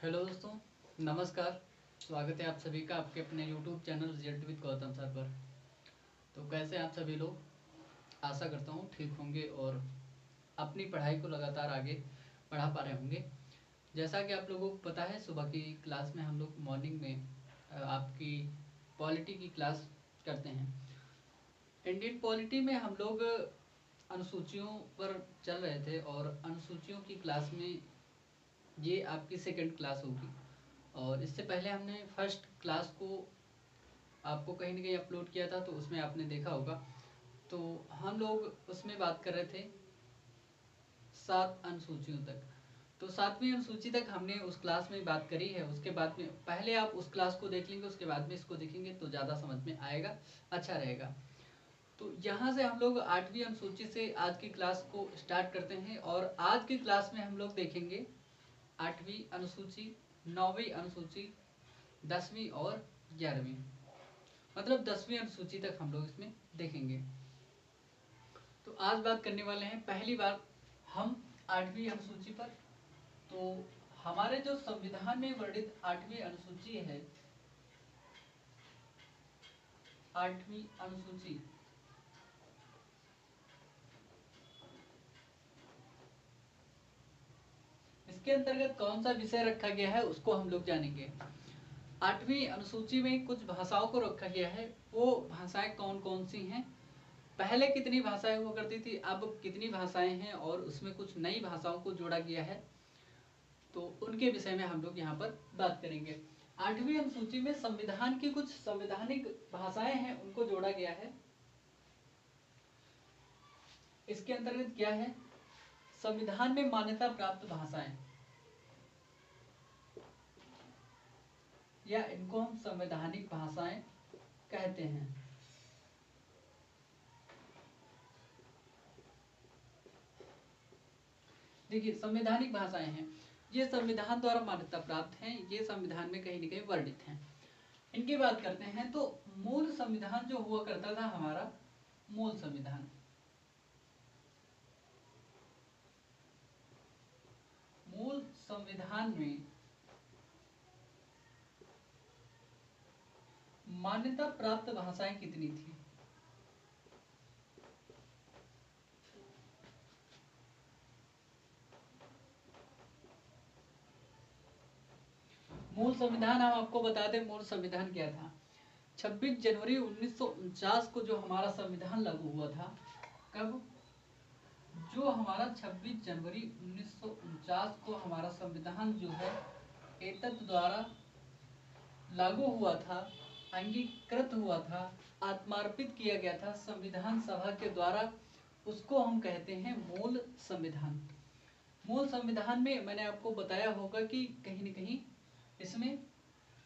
Hello दोस्तों, नमस्कार। स्वागत है आप सभी का आपके अपने YouTube channel result with Gautam sir पर। तो कैसे हैं आप सभी लोग? आशा करता हूँ ठीक होंगे और अपनी पढ़ाई को लगातार आगे बढ़ा पा रहे होंगे। जैसा कि आप लोगों को पता है, सुबह की क्लास में हम लोग मॉर्निंग में आपकी पॉलिटी की क्लास करते हैं। इंडियन पॉलिटी में हम लोग अनुसूचियों पर चल रहे थे और अनुसूचियों की क्लास में ये आपकी सेकंड क्लास होगी। और इससे पहले हमने फर्स्ट क्लास को आपको कहीं ना कहीं अपलोड किया था, तो उसमें आपने देखा होगा। तो हम लोग उसमें बात कर रहे थे 7 अनुसूचियों तक। तो 7वीं अनुसूची तक हमने उस क्लास में बात करी है। उसके बाद में पहले आप उस क्लास को देख लेंगे, उसके बाद में इसको देखेंगे तो ज़्यादा समझ में आएगा, अच्छा रहेगा। तो यहाँ से हम लोग 8वीं अनुसूची से आज की क्लास को स्टार्ट करते हैं। और आज की क्लास में हम लोग देखेंगे 8वीं अनुसूची, 9वीं अनुसूची, 10वीं और 11वीं, मतलब 10वीं अनुसूची तक हम लोग इसमें देखेंगे। तो आज बात करने वाले हैं पहली बार हम 8वीं अनुसूची पर। तो हमारे जो संविधान में वर्णित 8वीं अनुसूची है, 8वीं अनुसूची, इसके अंतर्गत कौन सा विषय रखा गया है उसको हम लोग जानेंगे। 8वीं अनुसूची में कुछ भाषाओं को रखा गया है। वो भाषाएं कौन कौन सी हैं, पहले कितनी भाषाएं हुआ करती थी, अब कितनी भाषाएं हैं, और उसमें कुछ नई भाषाओं को जोड़ा गया है, तो उनके विषय में हम लोग यहाँ पर बात करेंगे। 8वीं अनुसूची में संविधान की कुछ संवैधानिक भाषाएं हैं, उनको जोड़ा गया है। इसके अंतर्गत क्या है, संविधान में मान्यता प्राप्त भाषाएं, या इनको हम संवैधानिक भाषाएं कहते हैं। देखिए, संवैधानिक भाषाएं हैं, ये संविधान द्वारा मान्यता प्राप्त हैं, ये संविधान में कहीं न कहीं वर्णित हैं। इनकी बात करते हैं तो मूल संविधान जो हुआ करता था हमारा, मूल संविधान, मूल संविधान में मान्यता प्राप्त भाषाएं कितनी थी? मूल संविधान हम आपको बता दें, मूल संविधान क्या था। 26 जनवरी 1949 को जो हमारा संविधान लागू हुआ था, कब? जो हमारा 26 जनवरी 1949 को हमारा संविधान जो है एतत् द्वारा लागू हुआ था, अंगीकृत हुआ था, आत्मार्पित किया गया था संविधान सभा के द्वारा, उसको हम कहते हैं मूल संविधान। मूल संविधान में मैंने आपको बताया होगा कि कहीं न कहीं इसमें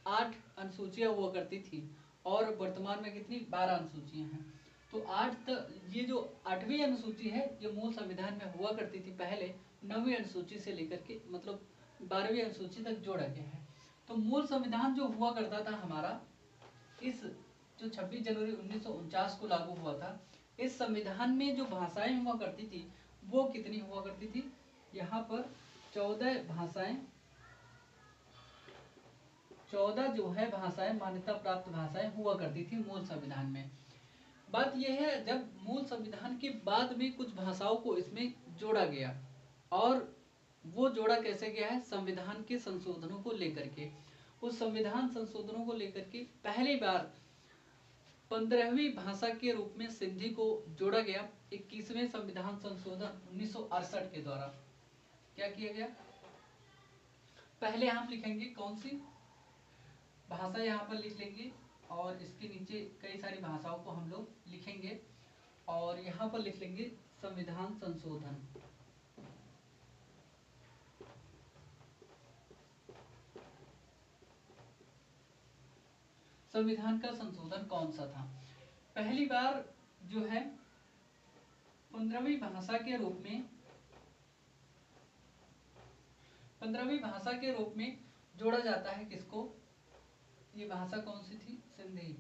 8 अनुसूचियां हुआ करती थी और वर्तमान में कितनी, 12 अनुसूचियां हैं। तो ये जो 8वीं अनुसूची है, ये मूल संविधान में हुआ करती थी पहले, 9वीं अनुसूची से लेकर के मतलब 12वीं अनुसूची तक जोड़ा गया है। तो मूल संविधान जो हुआ करता था हमारा, इस जो 26 जनवरी 1949 को लागू हुआ था, इस संविधान में जो भाषाएं हुआ करती थी वो कितनी हुआ करती थी, यहाँ पर 14 भाषाएं, 14 जो है भाषाएं, मान्यता प्राप्त भाषाएं हुआ करती थी मूल संविधान में। बात यह है, जब मूल संविधान के बाद में कुछ भाषाओं को इसमें जोड़ा गया, और वो जोड़ा कैसे गया है, संविधान के संशोधनों को लेकर के। उस संविधान संशोधनों को लेकर के पहली बार 15वीं भाषा के रूप में सिंधी को जोड़ा गया 21वें संविधान संशोधन 1968 के द्वारा। क्या किया गया, पहले हम लिखेंगे कौन सी भाषा, यहाँ पर लिख लेंगे, और इसके नीचे कई सारी भाषाओं को हम लोग लिखेंगे, और यहाँ पर लिख लेंगे संविधान संशोधन। संविधान का संशोधन कौन सा था, पहली बार जो है 15वीं भाषा के रूप में, 15वीं भाषा के रूप में जोड़ा जाता है किसको, ये भाषा कौन सी थी, सिंधी।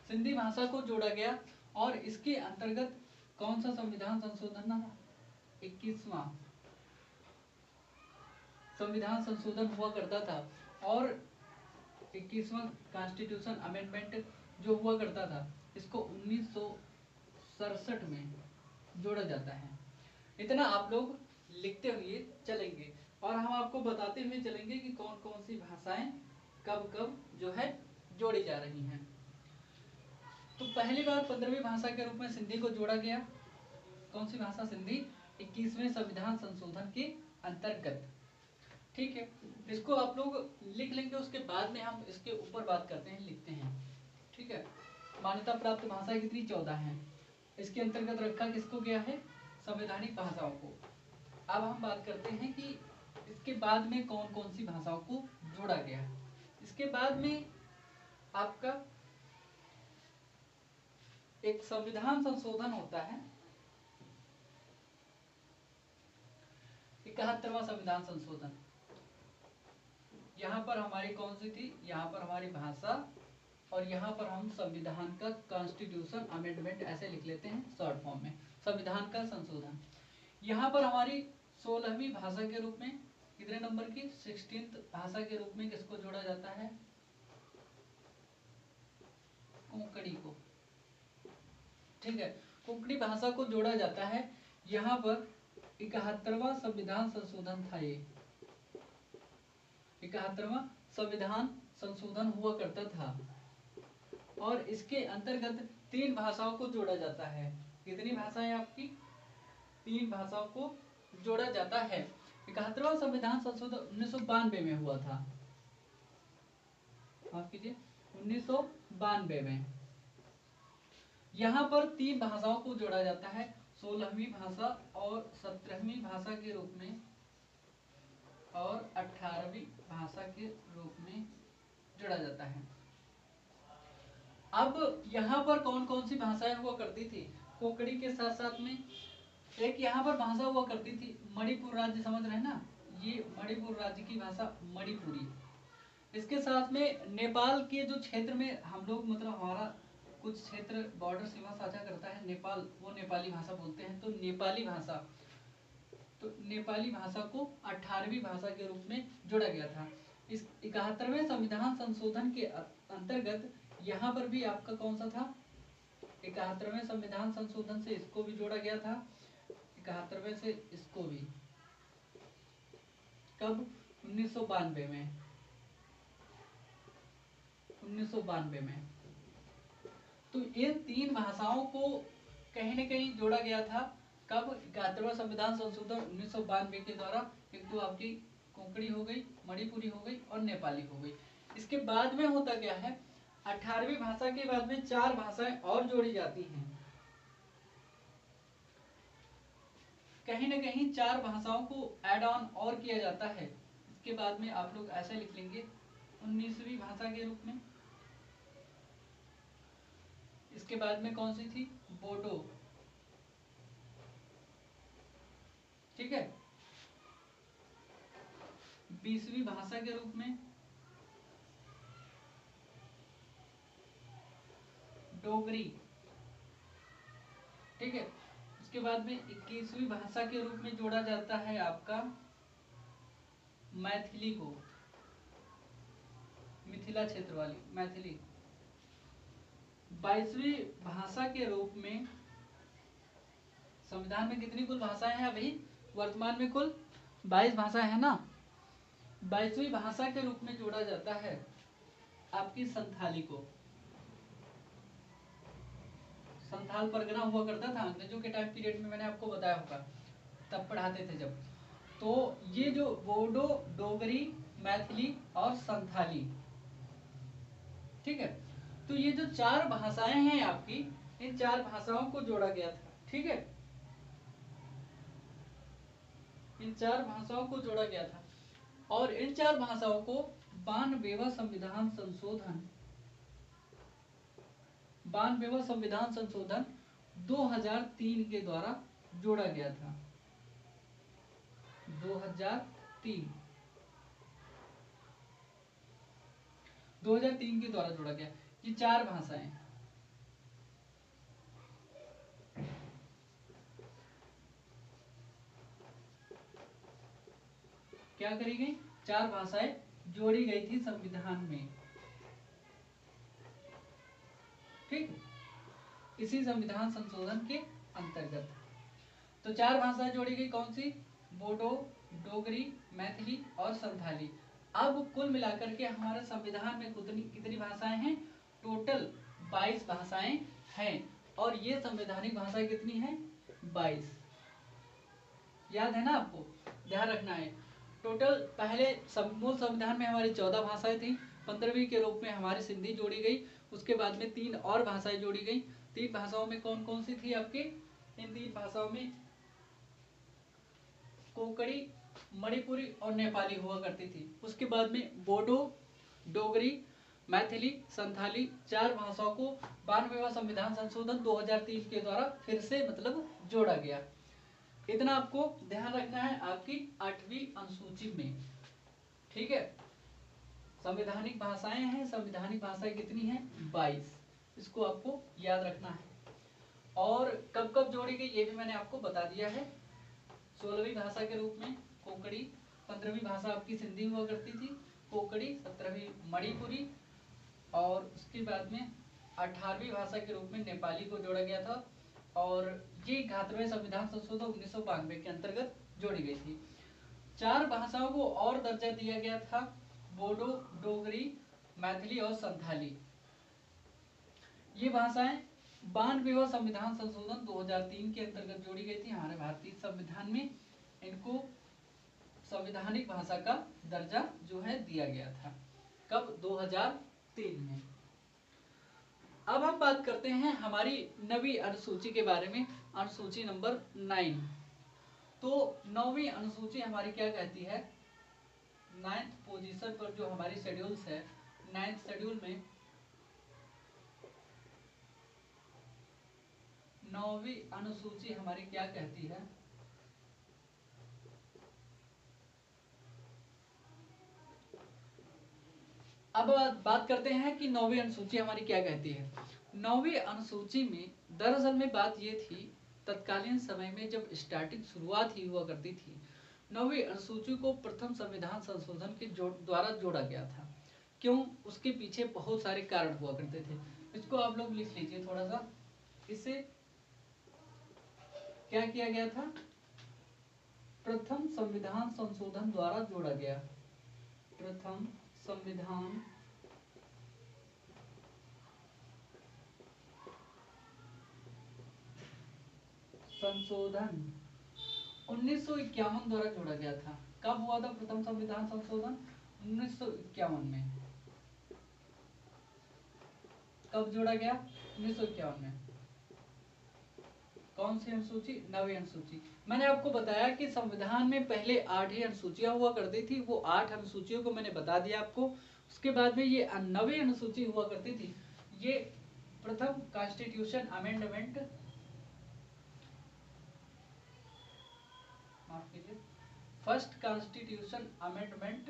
सिंधी भाषा को जोड़ा गया, और इसके अंतर्गत कौन सा संविधान संशोधन था, 21वां। संविधान संशोधन हुआ करता था और 21वां कॉन्स्टिट्यूशन अमेंडमेंट जो हुआ करता था इसको 1967 में जोड़ा जाता है। इतना आप लोग लिखते हुए चलेंगे और हम आपको बताते हुए चलेंगे कि कौन कौन सी भाषाएं कब कब जो है जोड़ी जा रही हैं। तो पहली बार 15वीं भाषा के रूप में सिंधी को जोड़ा गया। कौन सी भाषा? सिंधी, 21वें संविधान संशोधन के अंतर्गत। ठीक है, इसको आप लोग लिख लेंगे, उसके बाद में हम इसके ऊपर बात करते हैं, लिखते हैं। ठीक है, मान्यता प्राप्त भाषा कितनी? 14 है। इसके अंतर्गत रखा किसको गया है? संवैधानिक भाषाओं को। अब हम बात करते हैं कि इसके बाद में कौन कौन सी भाषाओं को जोड़ा गया। इसके बाद में आपका एक संविधान संशोधन होता है, 71वां संविधान संशोधन। यहाँ पर हमारी कौन सी थी? यहाँ पर हमारी भाषा और यहाँ पर हम संविधान का कॉन्स्टिट्यूशन अमेंडमेंट ऐसे लिख लेते हैं शॉर्ट फॉर्म में, संविधान का संशोधन। यहाँ पर हमारी 16वीं भाषा के रूप में कितने नंबर की? 16th भाषा के रूप में किसको जोड़ा जाता है? कोंकणी को। ठीक है, कोंकणी भाषा को जोड़ा जाता है। यहाँ पर 71वां संविधान संशोधन था। ये 71वां संविधान संशोधन हुआ करता था और इसके अंतर्गत 3 भाषाओं को जोड़ा जाता है। कितनी भाषाएं आपकी? 3 भाषाओं को जोड़ा जाता है। 71वां संविधान संशोधन 1992 में हुआ था। माफ कीजिए, 1992 में। यहाँ पर 3 भाषाओं को जोड़ा जाता है, 16वीं भाषा और 17वीं भाषा के रूप में और 18वीं भाषा के रूप में जोड़ा जाता है। अब यहाँ पर कौन कौन सी भाषाएं हुआ करती थी? कोंकणी के साथ साथ में एक यहाँ पर भाषा हुआ करती थी मणिपुर राज्य, समझ रहे हैं ना? ये मणिपुर राज्य की भाषा मणिपुरी। इसके साथ में नेपाल के जो क्षेत्र में हम लोग, मतलब हमारा कुछ क्षेत्र बॉर्डर सीमा साझा करता है नेपाल, वो नेपाली भाषा बोलते हैं। तो नेपाली भाषा, तो नेपाली भाषा को 18वीं भाषा के रूप में जोड़ा गया था। इस 71वें संविधान संशोधन के अंतर्गत यहाँ पर भी आपका कौन सा था? 71वें संविधान संशोधन से इसको भी जोड़ा गया था, 71वें से इसको भी। कब? 1992 में। 1992 में। तो इन 3 भाषाओं को कहीं न कहीं जोड़ा गया था। कब? 71वां संविधान संशोधन 1992 के द्वारा। एक तो आपकी कोंकणी हो गई, मणिपुरी हो गई और नेपाली हो गई। इसके बाद में होता क्या है? 18वीं भाषा के बाद में 4 भाषाएं और जोड़ी जाती हैं। कहीं न कहीं 4 भाषाओं को ऐड ऑन और किया जाता है। इसके बाद में आप लोग ऐसे लिख लेंगे 19वीं भाषा के रूप में। इसके बाद में कौन सी थी? बोडो। ठीक है, 20वीं भाषा के रूप में डोगरी। ठीक है, उसके बाद में 21वीं भाषा के रूप में जोड़ा जाता है आपका मैथिली को, मिथिला क्षेत्र वाली मैथिली। 22वीं भाषा के रूप में, संविधान में कितनी कुल भाषाएं हैं अभी? वर्तमान में कुल 22 भाषाएं हैं ना। 22वीं भाषा के रूप में जोड़ा जाता है आपकी संथाली को। संथाल परगना हुआ करता था अंग्रेजों के टाइम पीरियड में, मैंने आपको बताया होगा, तब पढ़ाते थे जब। तो ये जो बोडो, डोगरी, मैथिली और संथाली, ठीक है, तो ये जो 4 भाषाएं हैं आपकी, इन 4 भाषाओं को जोड़ा गया था। ठीक है, इन 4 भाषाओं को जोड़ा गया था और इन 4 भाषाओं को 92वां संविधान संशोधन, 92वां संविधान संशोधन 2003 के द्वारा जोड़ा गया था। 2003 के द्वारा जोड़ा गया। ये 4 भाषाएं, क्या करी गई, 4 भाषाएं जोड़ी गई थी संविधान में। ठीक, इसी संविधान संशोधन के अंतर्गत। तो 4 भाषाएं जोड़ी गई, कौन सी, बोडो, डोगरी, मैथिली और संथाली। अब कुल मिलाकर के हमारे संविधान में कितनी भाषाएं हैं, टोटल 22 भाषाएं हैं। और ये संवैधानिक भाषाएं कितनी हैं, 22। याद है ना, आपको ध्यान रखना है। टोटल पहले मूल संविधान में हमारी 14 भाषाएं थी, 15वीं के रूप में हमारी सिंधी जोड़ी गई, उसके बाद में 3 और भाषाएं जोड़ी गई। 3 भाषाओं में कौन कौन सी थी आपके, इन 3 भाषाओं में कोंकणी, मणिपुरी और नेपाली हुआ करती थी। उसके बाद में बोडो, डोगरी, मैथिली, संथाली 4 भाषाओं को 92वां संविधान संशोधन 2003 के द्वारा फिर से मतलब जोड़ा गया। इतना आपको ध्यान रखना है आपकी 8वीं अनुसूची में। ठीक है, संवैधानिक भाषाएं हैं, संवैधानिक भाषाएं कितनी हैं, 22। इसको आपको याद रखना है। और कब कब जोड़ी गई ये भी मैंने आपको बता दिया है। 16वीं भाषा के रूप में कोंकणी, 15वीं भाषा आपकी सिंधी हुआ करती थी, कोंकणी, 17वीं मणिपुरी, और उसके बाद में 18वीं भाषा के रूप में नेपाली को जोड़ा गया था। और ये 71वें संविधान संशोधन 1992 के अंतर्गत जोड़ी गई थी। 4 भाषाओं को और दर्जा दिया गया था, बोडो, डोगरी, मैथिली और संथाली। ये भाषाएं 92वां संविधान संशोधन 2003 के अंतर्गत जोड़ी गई थी हमारे भारतीय संविधान में। इनको संवैधानिक भाषा का दर्जा जो है दिया गया था, कब, 2003 में। अब हम बात करते हैं हमारी 9वीं अनुसूची के बारे में, अनुसूची नंबर 9। तो 9वीं अनुसूची हमारी क्या कहती है, 9th पोजीशन पर जो हमारी शेड्यूल्स है, 9th शेड्यूल में 9वीं अनुसूची हमारी क्या कहती है, अब बात करते हैं कि 9वीं अनुसूची हमारी क्या कहती है। 9वीं अनुसूची में दरअसल में बात ये थी, तत्कालीन समय में जब स्टार्टिंग शुरुआत ही हुआ करती थी, 9वीं अनुसूची को प्रथम संविधान संशोधन के द्वारा जोड़ा गया था। क्यों, उसके पीछे बहुत सारे कारण हुआ करते थे। इसको आप लोग लिख लीजिए थोड़ा सा। इसे क्या किया गया था, प्रथम संविधान संशोधन द्वारा जोड़ा गया, प्रथम संविधान संशोधन 1951 द्वारा जोड़ा गया था। कब हुआ था प्रथम संविधान संशोधन, 1951 में। कब जोड़ा गया, 1951 में। कौन सी अनुसूची, 9वीं अनुसूची। मैंने आपको बताया कि संविधान में पहले 8 ही अनुसूचियां हुआ करती थी, वो 8 अनुसूचियों को मैंने बता दिया आपको। उसके बाद में ये 9वीं अनुसूची हुआ करती थी, ये प्रथम कॉन्स्टिट्यूशन अमेंडमेंट, माफ कीजिए, फर्स्ट कॉन्स्टिट्यूशन अमेंडमेंट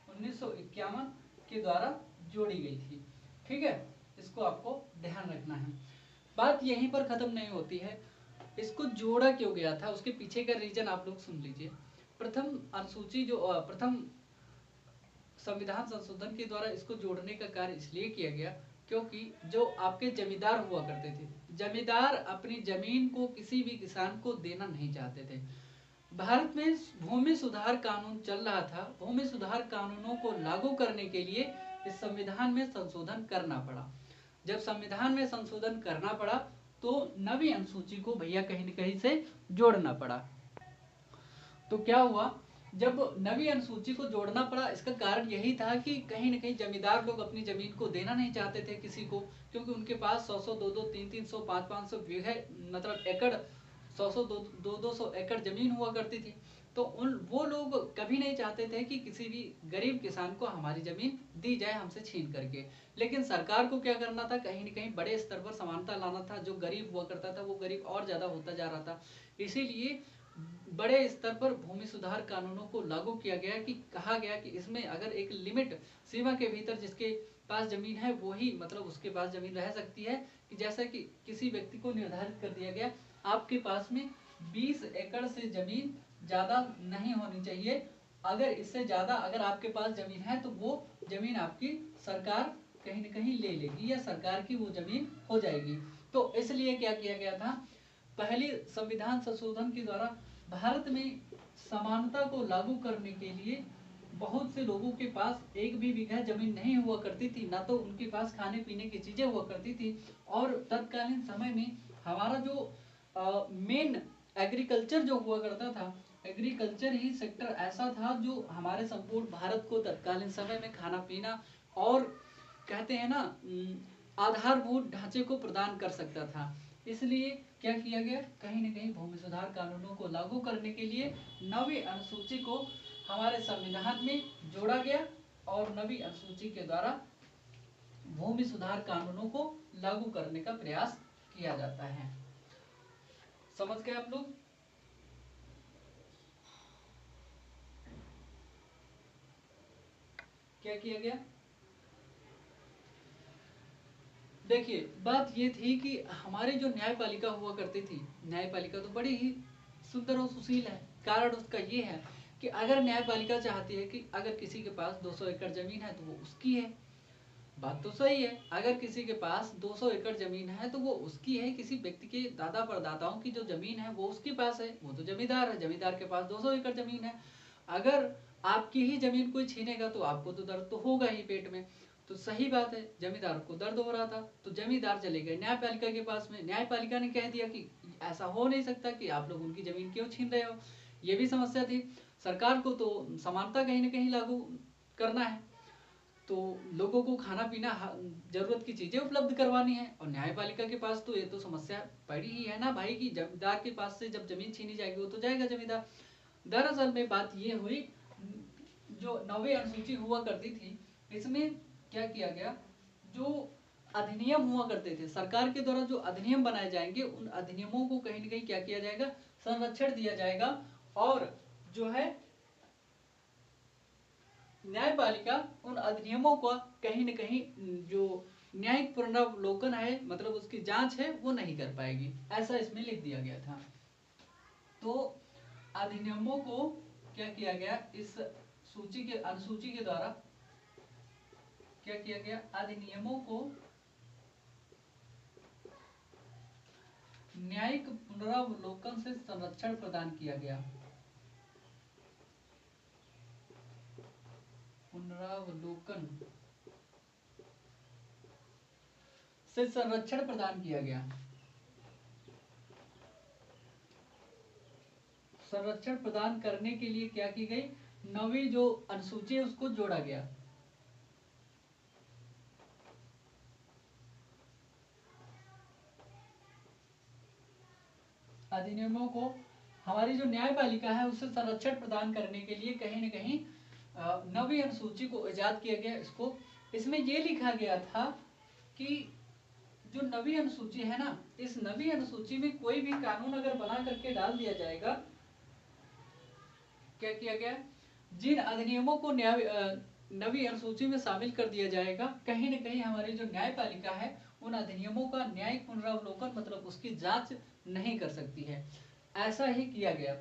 1951 के द्वारा जोड़ी गई थी। ठीक है, इसको आपको ध्यान रखना है। बात यहीं पर खत्म नहीं होती है, इसको जोड़ा क्यों गया था उसके पीछे का रीजन आप लोग सुन लीजिए। प्रथम अनुसूची जो प्रथम संविधान संशोधन के द्वारा इसको जोड़ने का कार्य इसलिए किया गया क्योंकि जो आपके जमींदार हुआ करते थे, जमींदार अपनी जमीन को किसी भी किसान को देना नहीं चाहते थे। भारत में भूमि सुधार कानून चल रहा था, भूमि सुधार कानूनों को लागू करने के लिए इस संविधान में संशोधन करना पड़ा। जब संविधान में संशोधन करना पड़ा तो 9वीं अनुसूची को भैया कहीं न कहीं से जोड़ना पड़ा। तो क्या हुआ, जब 9वीं अनुसूची को जोड़ना पड़ा, इसका कारण यही था कि कहीं न कहीं जमींदार लोग अपनी जमीन को देना नहीं चाहते थे किसी को, क्योंकि उनके पास 100-100, 200, 300, 300, 500 बीघे मतलब एकड़, 100-100, 200 एकड़ जमीन हुआ करती थी। तो वो लोग कभी नहीं चाहते थे कि किसी भी गरीब किसान को हमारी जमीन दी जाए हमसे छीन करके। लेकिन सरकार को क्या करना था, कहीं न कहीं बड़े स्तर पर समानता लाना था। जो गरीब हुआ करता था वो गरीब और ज्यादा होता जा रहा था, इसीलिए बड़े स्तर पर भूमि सुधार कानूनों को लागू किया गया कि कहा गया कि इसमें अगर एक लिमिट सीमा के भीतर जिसके पास जमीन है वही मतलब उसके पास जमीन रह सकती है, कि जैसा कि किसी व्यक्ति को निर्धारित कर दिया गया आपके पास में 20 एकड़ से जमीन ज्यादा नहीं होनी चाहिए। अगर इससे ज्यादा अगर आपके पास जमीन है तो वो जमीन आपकी सरकार कहीं न कहीं ले लेगी या सरकार की वो जमीन हो जाएगी। तो इसलिए क्या किया गया था, पहले संविधान संशोधन के द्वारा भारत में समानता को लागू करने के लिए बहुत से लोगों के पास एक भी बीघा जमीन नहीं हुआ करती थी, ना तो उनके पास खाने पीने की चीजें हुआ करती थी। और तत्कालीन समय में हमारा जो मेन एग्रीकल्चर जो हुआ करता था, एग्रीकल्चर ही सेक्टर ऐसा था जो हमारे संपूर्ण भारत को तत्कालीन समय में खाना पीना और कहते हैं ना आधारभूत ढांचे को प्रदान कर सकता था। इसलिए क्या किया गया, कहीं न कहीं भूमि सुधार कानूनों को लागू करने के लिए 9वीं अनुसूची को हमारे संविधान में जोड़ा गया और 9वीं अनुसूची के द्वारा भूमि सुधार कानूनों को लागू करने का प्रयास किया जाता है। समझ गए आप लोग? क्या किया गया? देखिए बात ये थी कि हमारी जो न्यायपालिका हुआ करती थी, न्यायपालिका तो बड़ी ही सुंदर और सुशील है। कारण उसका ये है कि अगर न्यायपालिका चाहती है कि अगर किसी के पास 200 एकड़ जमीन है तो वो उसकी है, बात तो सही है। अगर किसी के पास 200 एकड़ जमीन है तो वो उसकी है, किसी व्यक्ति के दादा परदाताओं की जो जमीन है वो उसके पास है, वो तो जमींदार है, जमींदार के पास 200 एकड़ जमीन है। अगर आपकी ही जमीन कोई छीनेगा तो आपको तो दर्द तो होगा ही पेट में। तो सही बात है, जमींदार को दर्द हो रहा था तो जमींदार चले गए न्यायपालिका के पास में। न्यायपालिका ने कह दिया कि ऐसा हो नहीं सकता कि आप लोग उनकी जमीन क्यों छीन रहे हो। ये भी समस्या थी। सरकार को तो समानता कहीं ना कहीं लागू करना है, तो लोगों को खाना पीना जरूरत की चीजें उपलब्ध करवानी है। और न्यायपालिका के पास तो ये तो समस्या पड़ी ही है ना भाई कि जमींदार के पास से जब जमीन छीनी जाएगी वो तो जाएगा जमींदार। दरअसल में बात ये हुई, जो 9वीं अनुसूची हुआ करती थी इसमें क्या किया गया, जो अधिनियम हुआ करते थे सरकार के द्वारा जो अधिनियम बनाए जाएंगे उन अधिनियमों को कहीं ना कहीं क्या किया जाएगा, संरक्षण दिया जाएगा। और जो है न्यायपालिका उन अधिनियमों का कहीं न कहीं जो न्यायिक पुनरावलोकन है, मतलब उसकी जांच है, वो नहीं कर पाएगी, ऐसा इसमें लिख दिया गया था। तो अधिनियमों को क्या किया गया, इस सूची के अनुसूची के द्वारा क्या किया गया, अधिनियमों को न्यायिक पुनरावलोकन से संरक्षण प्रदान किया गया। पुनरावलोकन से संरक्षण प्रदान किया गया। संरक्षण प्रदान करने के लिए क्या की गई, 9वीं जो अनुसूची है उसको जोड़ा गया। अधिनियमों को हमारी जो न्यायपालिका है उससे संरक्षण प्रदान करने के लिए कहीं न कहीं 9वीं अनुसूची को इजाद किया गया। इसको इसमें ये लिखा गया था कि जो 9वीं अनुसूची है ना, इस 9वीं अनुसूची में कोई भी कानून अगर बना करके डाल दिया जाएगा, क्या किया गया, जिन अधिनियमों को 9वीं अनुसूची में शामिल कर दिया जाएगा, कहीं न कहीं हमारी जो न्यायपालिका है उन अधिनियमों का न्यायिक पुनरावलोकन मतलब उसकी जांच नहीं कर सकती है। ऐसा ही किया गया।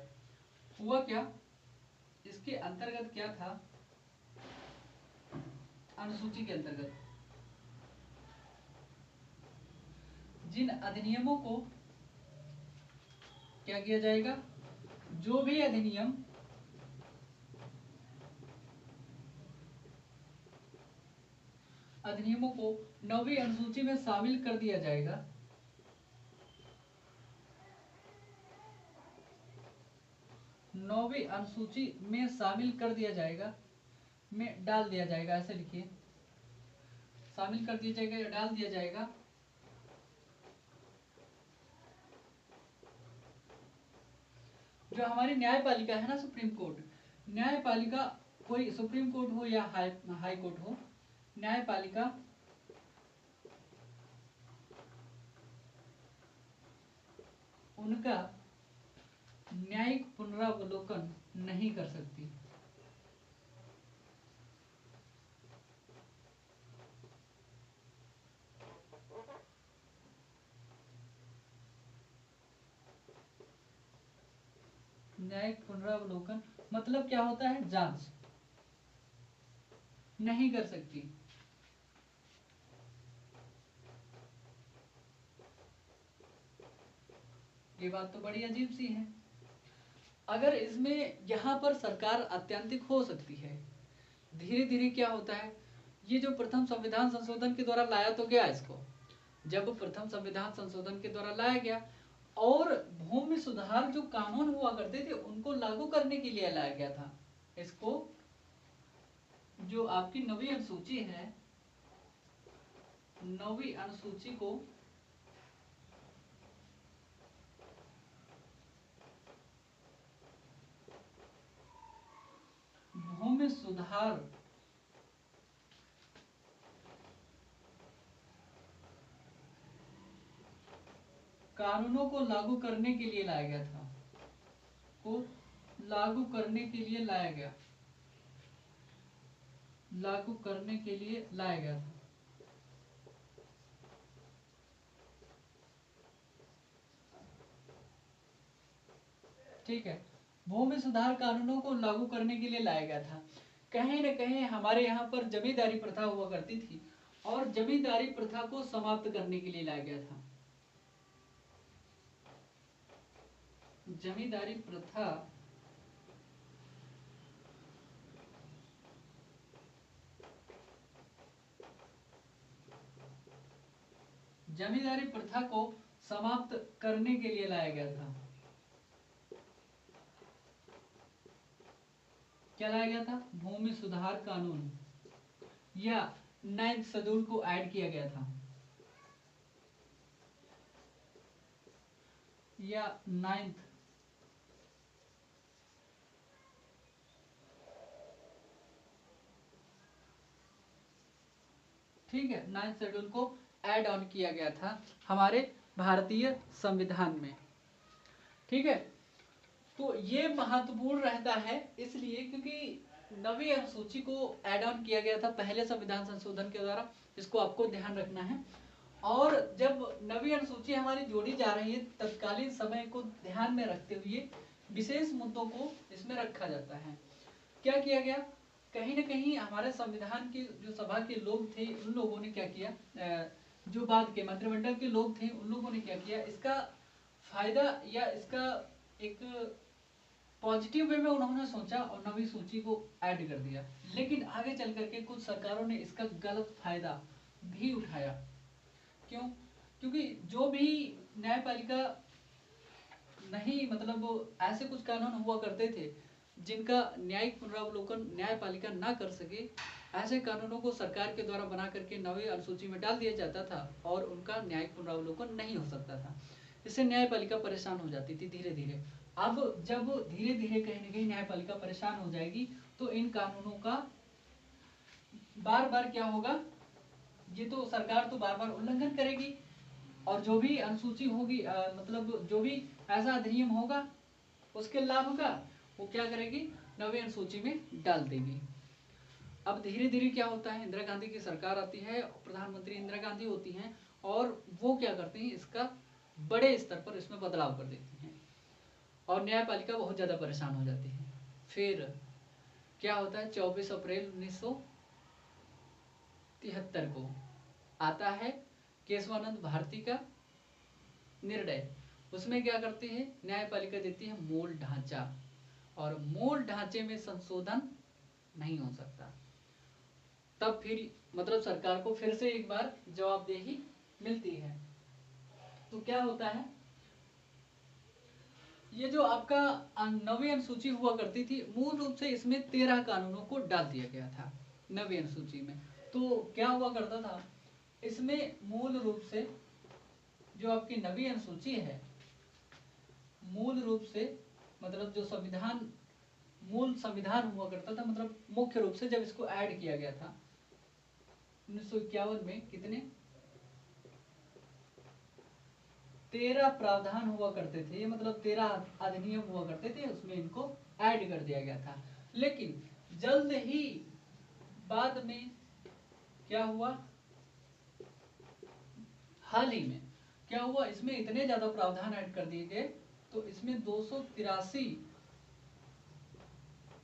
हुआ क्या, इसके अंतर्गत क्या था, अनुसूची के अंतर्गत जिन अधिनियमों को क्या किया जाएगा, जो भी अधिनियम अधिनियमों को 9वीं अनुसूची में शामिल कर दिया जाएगा, 9वीं अनुसूची में शामिल कर दिया जाएगा, में डाल दिया जाएगा, ऐसे लिखिए, शामिल कर दिया जाएगा या डाल दिया जाएगा। जो हमारी न्यायपालिका है ना, सुप्रीम कोर्ट, न्यायपालिका कोई सुप्रीम कोर्ट हो या हाई कोर्ट हो, न्यायपालिका उनका न्यायिक पुनरावलोकन नहीं कर सकती। न्यायिक पुनरावलोकन मतलब क्या होता है? जांच नहीं कर सकती। ये बात तो बड़ी अजीब सी है। अगर इसमें यहाँ पर सरकार अत्यंतिक हो सकती है, धीरे धीरे क्या होता है, ये जो प्रथम संविधान संशोधन के द्वारा लाया तो गया इसको, जब प्रथम संविधान संशोधन के द्वारा लाया गया और भूमि सुधार जो कानून हुआ करते थे उनको लागू करने के लिए लाया गया था। इसको जो आपकी 9वीं अनुसूची है, 9वीं अनुसूची को भूमि सुधार कानूनों को लागू करने के लिए लाया गया था, को लागू करने के लिए लाया गया, लागू करने के लिए लाया गया था। ठीक है, भूमि सुधार कानूनों को लागू करने के लिए लाया गया था। कहीं न कहीं हमारे यहाँ पर जमींदारी प्रथा हुआ करती थी और जमींदारी प्रथा को समाप्त करने के लिए लाया गया था। जमींदारी प्रथा जमींदारी प्रथा को समाप्त करने के लिए लाया गया था। क्या लाया गया था? भूमि सुधार कानून या 9th शेड्यूल को ऐड किया गया था, या 9th ठीक है, 9th शेड्यूल को ऐड ऑन किया गया था हमारे भारतीय संविधान में। ठीक है, तो ये महत्वपूर्ण रहता है इसलिए क्योंकि 9वीं अनुसूची को ऐड ऑन किया गया था पहले संविधान संशोधन के द्वारा, इसको आपको ध्यान रखना है। और जब 9वीं अनुसूची हमारी जोड़ी जा रही है, तत्कालीन समय को ध्यान में रखते हुए विशेष मुद्दों को इसमें रखा जाता है। क्या किया गया? कहीं न कहीं हमारे संविधान के जो सभा के लोग थे उन लोगों ने क्या किया, जो बाद के मंत्रिमंडल के लोग थे उन लोगों ने क्या किया, इसका फायदा या इसका एक पॉजिटिव वे में उन्होंने सोचा और 9वीं सूची को ऐड कर दिया। लेकिन आगे चल करके कुछ सरकारों ने इसका गलत फायदा भी उठाया। क्यों? क्योंकि जो भी न्यायपालिका नहीं, मतलब ऐसे कुछ कानून हुआ करते थे जिनका न्यायिक पुनरावलोकन न्यायपालिका ना कर सके, ऐसे कानूनों को सरकार के द्वारा बना करके 9वीं अनुसूची में डाल दिया जाता था और उनका न्यायिक पुनरावलोकन नहीं हो सकता था। इससे न्यायपालिका परेशान हो जाती थी धीरे धीरे। अब जब धीरे धीरे कहीं न कहीं न्यायपालिका परेशान हो जाएगी तो इन कानूनों का बार बार क्या होगा, ये तो सरकार तो बार बार उल्लंघन करेगी और जो भी अनुसूची होगी, मतलब जो भी ऐसा अधिनियम होगा उसके लाभ का वो क्या करेगी, 9वीं अनुसूची में डाल देगी। अब धीरे धीरे क्या होता है, इंदिरा गांधी की सरकार आती है, प्रधानमंत्री इंदिरा गांधी होती हैं और वो क्या करते हैं, इसका बड़े स्तर पर इसमें बदलाव कर देती हैं और न्यायपालिका बहुत ज़्यादा परेशान हो जाती है। फिर क्या होता है, 24 अप्रैल 1973 को आता है केशवानंद भारती का निर्णय। उसमें क्या करती है, न्यायपालिका देती है मूल ढांचा और मूल ढांचे में संशोधन नहीं हो सकता। तब फिर मतलब सरकार को फिर से एक बार जवाबदेही मिलती है। तो क्या होता है, ये जो आपका 9वीं अनुसूची हुआ करती थी, मूल रूप से इसमें 13 कानूनों को डाल दिया गया था 9वीं अनुसूची में। तो क्या हुआ करता था, इसमें मूल रूप से जो आपकी 9वीं अनुसूची है, मूल रूप से मतलब जो संविधान मूल संविधान हुआ करता था, मतलब मुख्य रूप से जब इसको ऐड किया गया था 1951 में, कितने 13 प्रावधान हुआ करते थे, मतलब 13 अधिनियम हुआ करते थे, उसमें इनको ऐड कर दिया गया था। लेकिन जल्द ही बाद में क्या हुआ, हाल ही में क्या हुआ, इसमें इतने ज्यादा प्रावधान ऐड कर दिए गए तो इसमें 283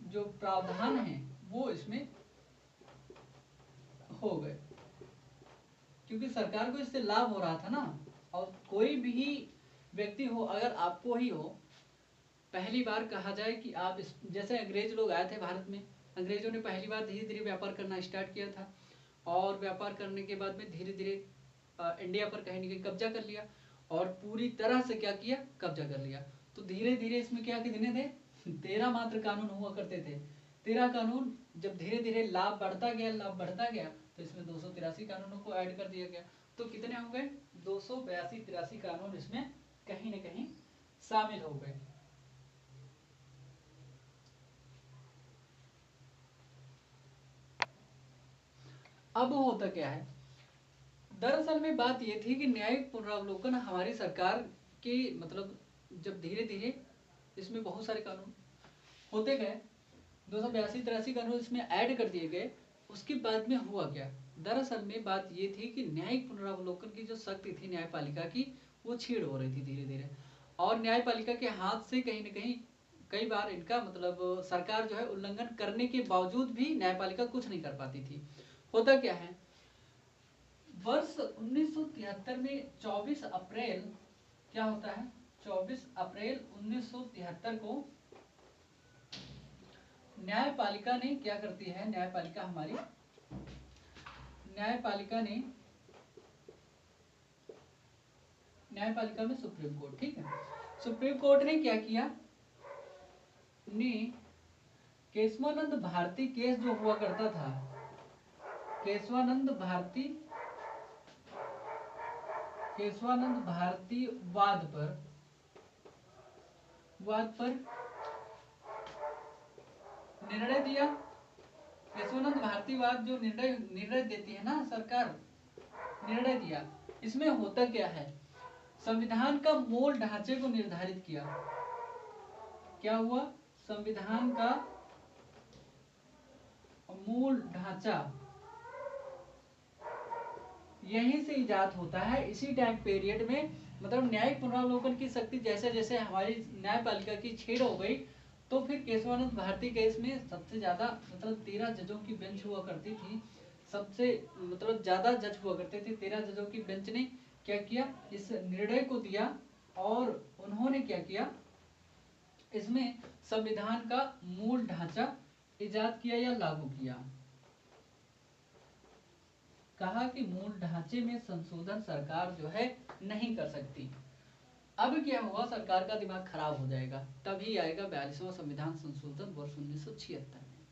जो प्रावधान है वो इसमें हो गए, क्योंकि सरकार को इससे लाभ हो रहा था ना। और कोई भी व्यक्ति हो, अगर आपको ही हो, पहली बार कहा जाए कि आप इस, जैसे अंग्रेज लोग आए थे भारत में, अंग्रेजों ने पहली बार धीरे धीरे व्यापार करना स्टार्ट किया था, और व्यापार करने के बाद में धीरे धीरे इंडिया पर कहीं न कहीं कब्जा कर लिया, और पूरी तरह से क्या किया, कब्जा कर लिया। तो धीरे धीरे इसमें क्या कितने थे, 13 मात्र कानून हुआ करते थे। 13 कानून जब धीरे धीरे लाभ बढ़ता गया, लाभ बढ़ता गया, तो इसमें 283 कानूनों को ऐड कर दिया गया। तो कितने हो गए, 282-83 कानून इसमें कहीं न कहीं शामिल हो गए। अब होता क्या है, दरअसल में बात ये थी कि न्यायिक पुनरावलोकन हमारी सरकार की, मतलब जब धीरे धीरे इसमें बहुत सारे कानून होते गए, 282-83 कानून इसमें ऐड कर दिए गए, उसके बाद में हुआ क्या, दरअसल में बात ये थी कि न्यायिक पुनरावलोकन की जो शक्ति थी न्यायपालिका की, वो छीड़ हो रही थी धीरे धीरे, और न्यायपालिका के हाथ से कहीं न कहीं कई बार इनका, मतलब सरकार जो है उल्लंघन करने के बावजूद भी न्यायपालिका कुछ नहीं कर पाती थी। होता क्या है, वर्ष 1973 में 24 अप्रैल क्या होता है, 24 अप्रैल 1973 को न्यायपालिका ने क्या करती है, न्यायपालिका हमारी, न्यायपालिका में सुप्रीम कोर्ट, ठीक है, सुप्रीम कोर्ट ने क्या किया, ने केशवानंद भारती केस जो हुआ करता था, केशवानंद भारती वाद पर निर्णय दिया। केशवानंद भारती वाद जो निर्णय देती है ना सरकार, निर्णय दिया। इसमें होता क्या है, संविधान का मूल ढांचे को निर्धारित किया। क्या हुआ, संविधान का मूल ढांचा यहीं से इजाद होता है, इसी टाइम पीरियड में, मतलब न्यायिक पुनरावलोकन की शक्ति जैसे जैसे हमारी न्यायपालिका की छेड़ हो गई, तो फिर केशवानंद भारती केस में सबसे ज्यादा, मतलब 13 जजों की बेंच हुआ करती थी, सबसे मतलब ज्यादा जज हुआ करते थे, 13 जजों की बेंच ने क्या किया, इस निर्णय को दिया, और उन्होंने क्या किया, इसमें संविधान का मूल ढांचा इजाद किया या लागू किया। कहा कि मूल ढांचे में संशोधन सरकार जो है नहीं कर सकती। अब क्या हुआ, सरकार का दिमाग खराब हो जाएगा, तभी आएगा 42वां संविधान संशोधन वर्ष 1976 में।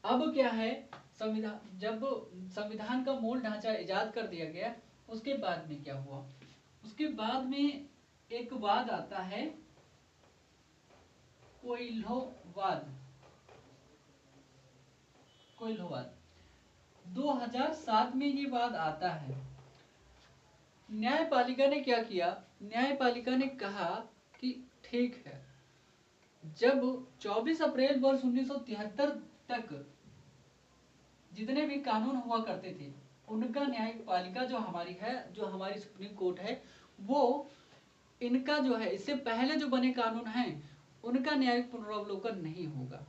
अब क्या है, संविधान, जब संविधान का मूल ढांचा इजाद कर दिया गया, उसके बाद में क्या हुआ, उसके बाद में एक वाद आता है, कोइल्होवाद। 2007 में ये वाद आता है। न्यायपालिका ने क्या किया, न्यायपालिका ने कहा कि ठीक है, जब 24 अप्रैल वर्ष 1973 तक जितने भी कानून हुआ करते थे, उनका न्यायपालिका जो हमारी है, जो हमारी सुप्रीम कोर्ट है, वो इनका जो है, इससे पहले जो बने कानून हैं, उनका न्यायिक पुनरावलोकन नहीं होगा।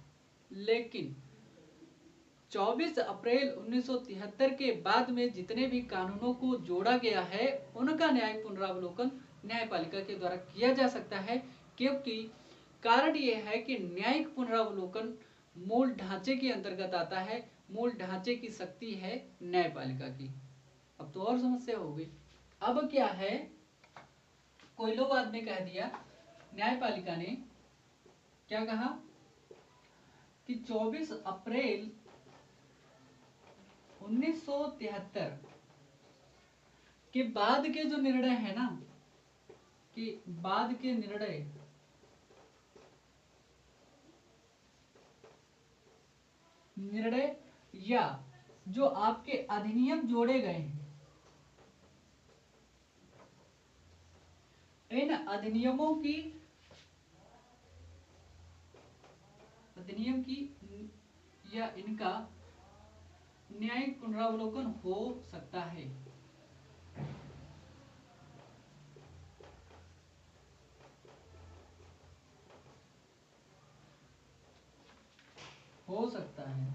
लेकिन 24 अप्रैल 1973 के बाद में जितने भी कानूनों को जोड़ा गया है, उनका न्यायिक पुनरावलोकन न्यायपालिका के द्वारा किया जा सकता है, क्योंकि कारण यह है कि न्यायिक पुनरावलोकन मूल ढांचे के अंतर्गत आता है, मूल ढांचे की शक्ति है न्यायपालिका की। अब तो और समस्या हो गई। अब क्या है, कोइलोवाद में कह दिया, न्यायपालिका ने क्या कहा कि 24 अप्रैल 1973 के बाद के जो निर्णय है ना, कि बाद के निर्णय या जो आपके अधिनियम जोड़े गए हैं, इन अधिनियमों की या इनका न्यायिक पुनरावलोकन हो सकता है। सकता है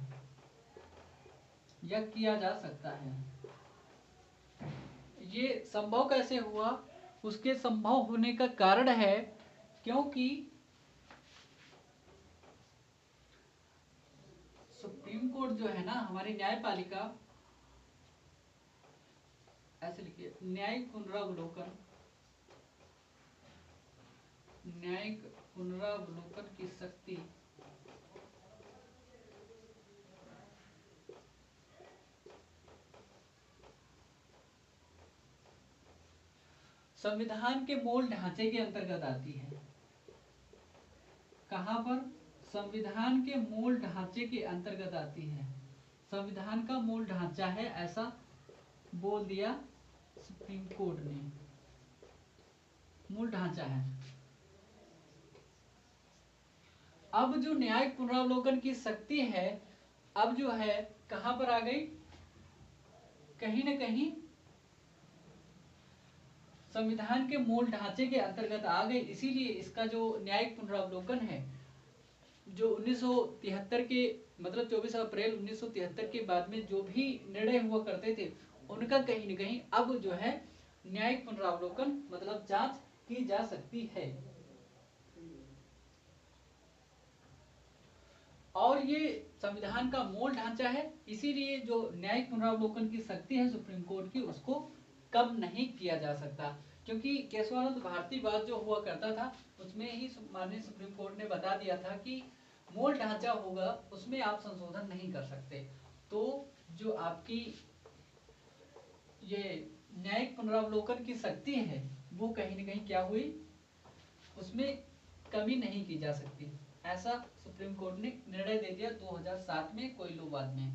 या किया जा सकता है। ये संभव कैसे हुआ? उसके संभव होने का कारण है क्योंकि सुप्रीम कोर्ट जो है ना, हमारी न्यायपालिका, ऐसे लिखिए, न्यायिक पुनरावलोकन, न्यायिक पुनरावलोकन की शक्ति संविधान के मूल ढांचे के अंतर्गत आती है। कहां पर? संविधान के मूल ढांचे के अंतर्गत आती है। संविधान का मूल ढांचा है, ऐसा बोल दिया सुप्रीम कोर्ट ने, मूल ढांचा है। अब जो न्यायिक पुनरावलोकन की शक्ति है, अब जो है कहां पर आ गई? कहीं न कहीं संविधान के मूल ढांचे के अंतर्गत आ गई। इसीलिए इसका जो न्यायिक पुनरावलोकन है, जो 1973 के मतलब 24 अप्रैल 1973 के बाद में जो भी निर्णय हुआ करते थे, उनका कहीं न कहीं अब जो है न्यायिक पुनरावलोकन मतलब जांच की जा सकती है। और ये संविधान का मूल ढांचा है, इसीलिए जो न्यायिक पुनरावलोकन की शक्ति है सुप्रीम कोर्ट की, उसको कम नहीं किया जा सकता। क्योंकि केशवानंद भारती बात जो हुआ करता था, उसमें ही माननीय सुप्रीम कोर्ट ने बता दिया था कि मूल ढांचा होगा, उसमें आप संशोधन नहीं कर सकते। तो जो आपकी ये न्यायिक पुनरावलोकन की शक्ति है, वो कहीं न कहीं क्या हुई, उसमें कमी नहीं की जा सकती। ऐसा सुप्रीम कोर्ट ने निर्णय दे दिया 2007 में कोइलोवाद में।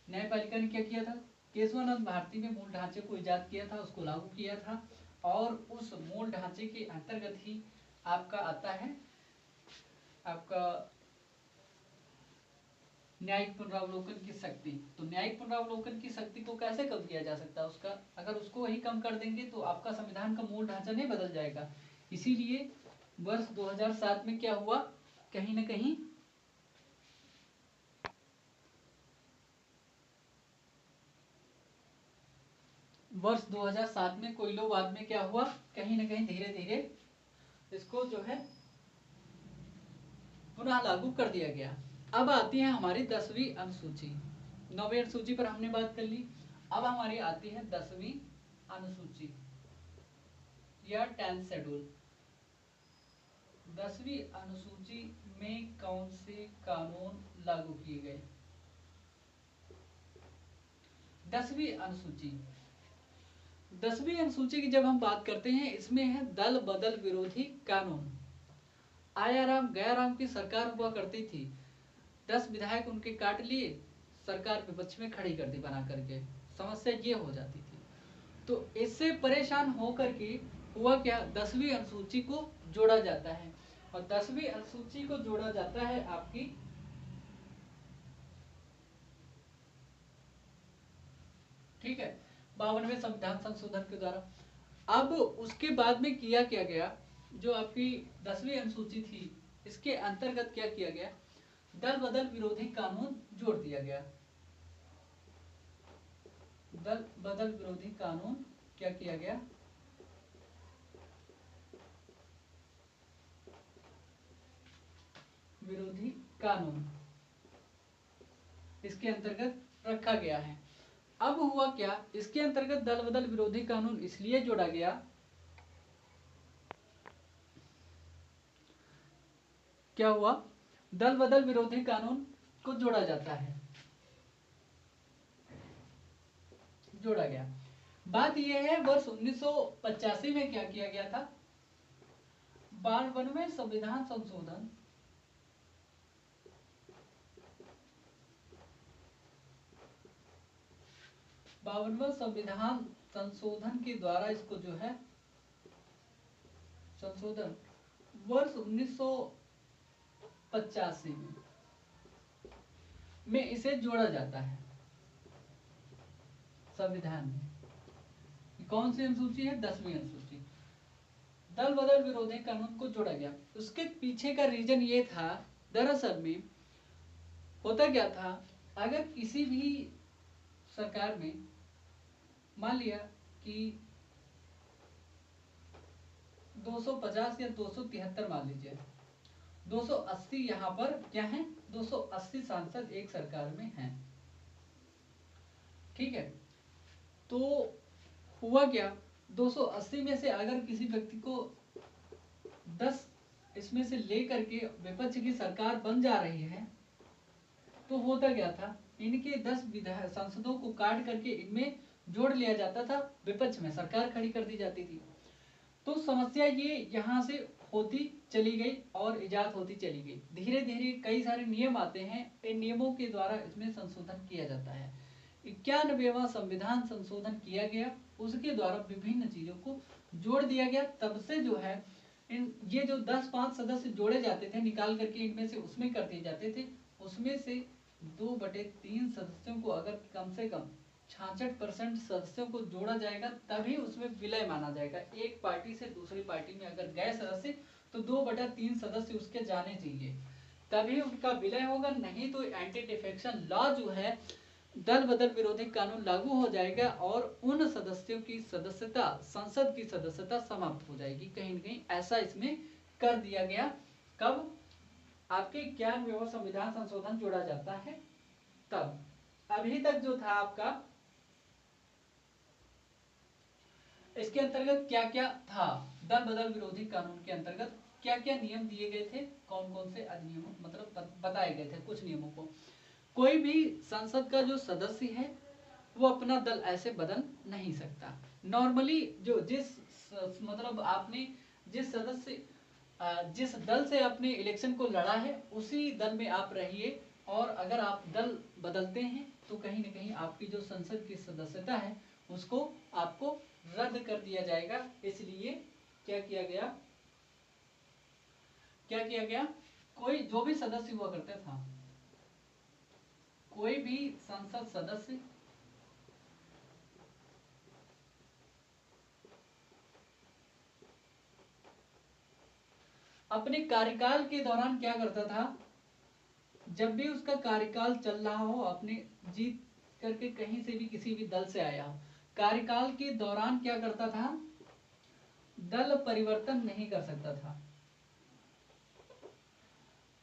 न्यायपालिका ने क्या किया था? केशवानंद भारती में मूल ढांचे को इजाद किया था, उसको लागू किया था, और उस मूल ढांचे के अंतर्गत ही आपका आता है आपका न्यायिक पुनरावलोकन की शक्ति। तो न्यायिक पुनरावलोकन की शक्ति को कैसे कम किया जा सकता है? उसका अगर उसको वही कम कर देंगे तो आपका संविधान का मूल ढांचा नहीं बदल जाएगा। इसीलिए वर्ष 2007 में क्या हुआ, कहीं न कहीं वर्ष 2007 में कोइलोवाद में क्या हुआ, कहीं न कहीं धीरे धीरे इसको जो है पुनः लागू कर दिया गया। अब आती है हमारी 10वीं अनुसूची। 9वीं अनुसूची पर हमने बात कर ली। अब हमारी आती है 10वीं अनुसूची या 10th शेड्यूल। 10वीं अनुसूची में कौन से कानून लागू किए गए? 10वीं अनुसूची, 10वीं अनुसूची की जब हम बात करते हैं, इसमें है दल बदल विरोधी कानून। आयाराम गयाराम की सरकार हुआ करती थी, 10 विधायक उनके काट लिए, सरकार विपक्ष में खड़ी कर दी बना करके, समस्या ये हो जाती थी। तो इससे परेशान होकर के हुआ क्या, 10वीं अनुसूची को जोड़ा जाता है, और 10वीं अनुसूची को जोड़ा जाता है आपकी ठीक है 52वें संविधान संशोधन के द्वारा। अब उसके बाद में किया क्या गया, जो आपकी 10वीं अनुसूची थी, इसके अंतर्गत क्या किया गया, दल बदल विरोधी कानून जोड़ दिया गया। दल बदल विरोधी कानून क्या किया गया, विरोधी कानून इसके अंतर्गत रखा गया है। अब हुआ क्या, इसके अंतर्गत दल बदल विरोधी कानून इसलिए जोड़ा गया, क्या हुआ, दल बदल विरोधी कानून को जोड़ा जाता है, जोड़ा गया। बात यह है, वर्ष 1985 में क्या किया गया था, 52वें संविधान संशोधन, 52वें संविधान संशोधन के द्वारा इसको जो है संशोधन वर्ष 1985 में इसे जोड़ा जाता है संविधान में। कौन सी अनुसूची है, 10वीं अनुसूची। दल बदल विरोधी कानून को जोड़ा गया। उसके पीछे का रीजन ये था, दरअसल में होता क्या था, अगर किसी भी सरकार में मान लिया कि 250 या 273 मान लीजिए, 280 यहाँ पर क्या है, 280 सांसद एक सरकार में हैं, ठीक है। तो हुआ क्या, 280 में से अगर किसी व्यक्ति को 10 इसमें से लेकर के विपक्ष की सरकार बन जा रही है, तो होता क्या था, इनके 10 विधायक सांसदों को काट करके इनमें जोड़ लिया जाता था, विपक्ष में सरकार खड़ी कर दी जाती थी। तो समस्या ये यहाँ से होती चली गई और इजाद होती चली गई। धीरे धीरे कई सारे नियम आते हैं, इन नियमों के द्वारा इसमें संशोधन किया जाता है। 91वां संविधान संशोधन किया गया, उसके द्वारा विभिन्न चीजों को जोड़ दिया गया। तब से जो है इन ये जो 10-5 सदस्य जोड़े जाते थे, निकाल करके इनमें से उसमें कर दिए जाते थे, उसमें से 2/3 सदस्यों को अगर कम से कम 66% सदस्यों को जोड़ा जाएगा, तभी उसमें विलय माना जाएगा। एक पार्टी से दूसरी पार्टी में अगर गए सदस्य, तो 2/3 सदस्य उसके जाने चाहिए, तभी उनका विलय होगा। नहीं तो एंटी डिफेक्शन लॉ जो है, दल बदल विरोधी कानून लागू हो जाएगा और उन सदस्यों की सदस्यता, संसद की सदस्यता समाप्त हो जाएगी। कहीं न कहीं ऐसा इसमें कर दिया गया। कब आपके 91वां संविधान संशोधन जोड़ा जाता है, तब। अभी तक जो था आपका, इसके अंतर्गत क्या क्या था, दल बदल विरोधी कानून के अंतर्गत क्या क्या नियम दिए गए थे, कौन कौन से अधिनियम मतलब बताए गए थे कुछ नियमों को। कोई भी संसद का जो सदस्य है वो अपना दल ऐसे बदल नहीं सकता। नॉर्मली जो मतलब आपने जिस सदस्य जिस दल से आपने इलेक्शन को लड़ा है, उसी दल में आप रहिए, और अगर आप दल बदलते हैं तो कहीं ना कहीं आपकी जो संसद की सदस्यता है उसको आपको रद्द कर दिया जाएगा। इसलिए क्या किया गया, कोई जो भी सदस्य हुआ करता था, कोई भी संसद सदस्य अपने कार्यकाल के दौरान क्या करता था, जब भी उसका कार्यकाल चल रहा हो, अपने जीत करके कहीं से भी किसी भी दल से आया हो, कार्यकाल के दौरान क्या करता था, दल परिवर्तन नहीं कर सकता था,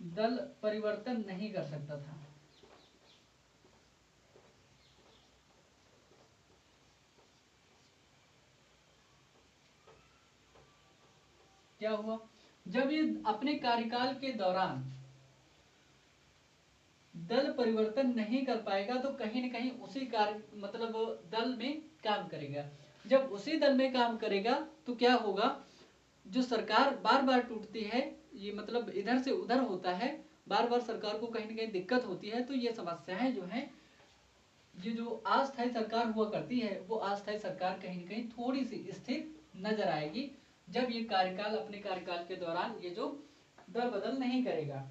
दल परिवर्तन नहीं कर सकता था। क्या हुआ, जब ये अपने कार्यकाल के दौरान दल परिवर्तन नहीं कर पाएगा, तो कहीं न कहीं उसी कार्य मतलब दल में काम करेगा। जब उसी दल में काम करेगा तो क्या होगा, जो सरकार बार बार टूटती है, ये मतलब इधर से उधर होता है, बार बार सरकार को कहीं न कहीं दिक्कत होती है, तो ये समस्याएं जो हैं, ये जो अस्थायी सरकार हुआ करती है, वो अस्थायी सरकार कहीं न कहीं थोड़ी सी स्थिर नजर आएगी, जब ये कार्यकाल अपने कार्यकाल के दौरान ये जो दल बदल नहीं करेगा।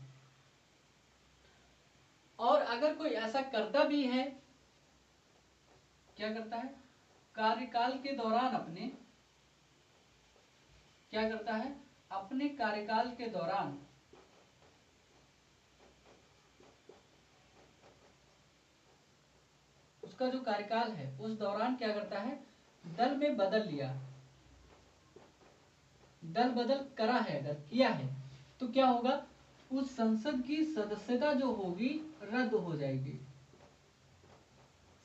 और अगर कोई ऐसा करता भी है, क्या करता है, कार्यकाल के दौरान अपने क्या करता है, अपने कार्यकाल के दौरान उसका जो कार्यकाल है उस दौरान क्या करता है, दल में बदल लिया, दल बदल करा है, अगर किया है, तो क्या होगा, उस संसद की सदस्यता जो होगी रद्द हो जाएगी,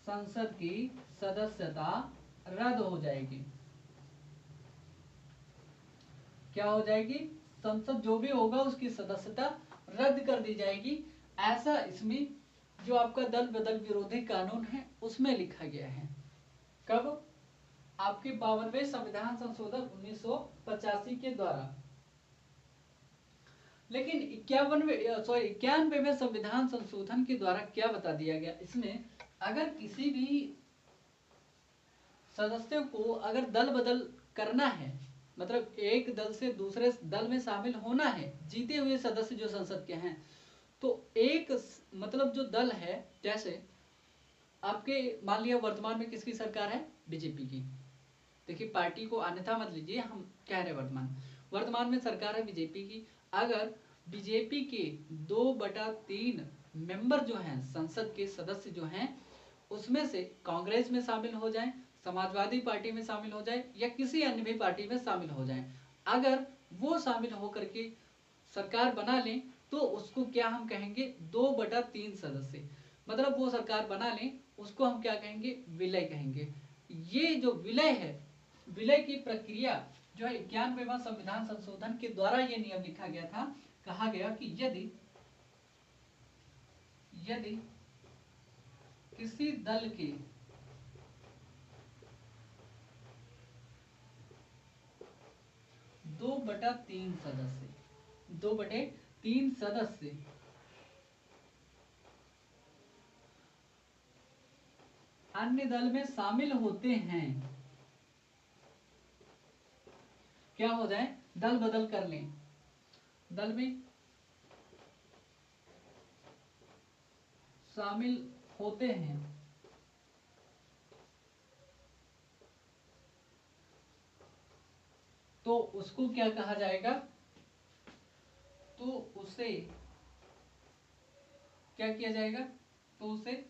संसद की सदस्यता रद्द हो जाएगी। क्या हो जाएगी, संसद जो भी होगा उसकी सदस्यता रद्द कर दी जाएगी। ऐसा इसमें जो आपका दल बदल विरोधी कानून है उसमें लिखा गया है। कब, आपके 52वें संविधान संशोधन 1985 के द्वारा। लेकिन 91वें संविधान संशोधन के द्वारा क्या बता दिया गया, इसमें अगर किसी भी सदस्यों को अगर दल बदल करना है, मतलब एक दल से दूसरे दल में शामिल होना है, जीते हुए सदस्य जो संसद के हैं, तो एक मतलब जो दल है, जैसे आपके मान लिया वर्तमान में किसकी सरकार है, बीजेपी की। देखिए पार्टी को अन्यथा मत लीजिए, हम कह रहे वर्तमान में सरकार है बीजेपी की। अगर बीजेपी के 2/3 मेंबर जो हैं, संसद के सदस्य जो हैं, उसमें से कांग्रेस में शामिल हो जाएं, समाजवादी पार्टी में शामिल हो जाए या किसी अन्य भी पार्टी में शामिल हो जाएं, अगर वो शामिल होकर के सरकार बना लें तो उसको क्या हम कहेंगे, 2/3 सदस्य, मतलब वो सरकार बना लें उसको हम क्या कहेंगे, विलय कहेंगे। ये जो विलय है, विलय की प्रक्रिया जो है 91वां संविधान संशोधन के द्वारा ये नियम लिखा गया था। कहा गया कि यदि किसी दल के 2/3 सदस्य, 2/3 सदस्य अन्य दल में शामिल होते हैं, क्या हो जाए, दल बदल कर लें, दल में शामिल होते हैं, तो उसको क्या कहा जाएगा, तो उसे क्या किया जाएगा, तो उसे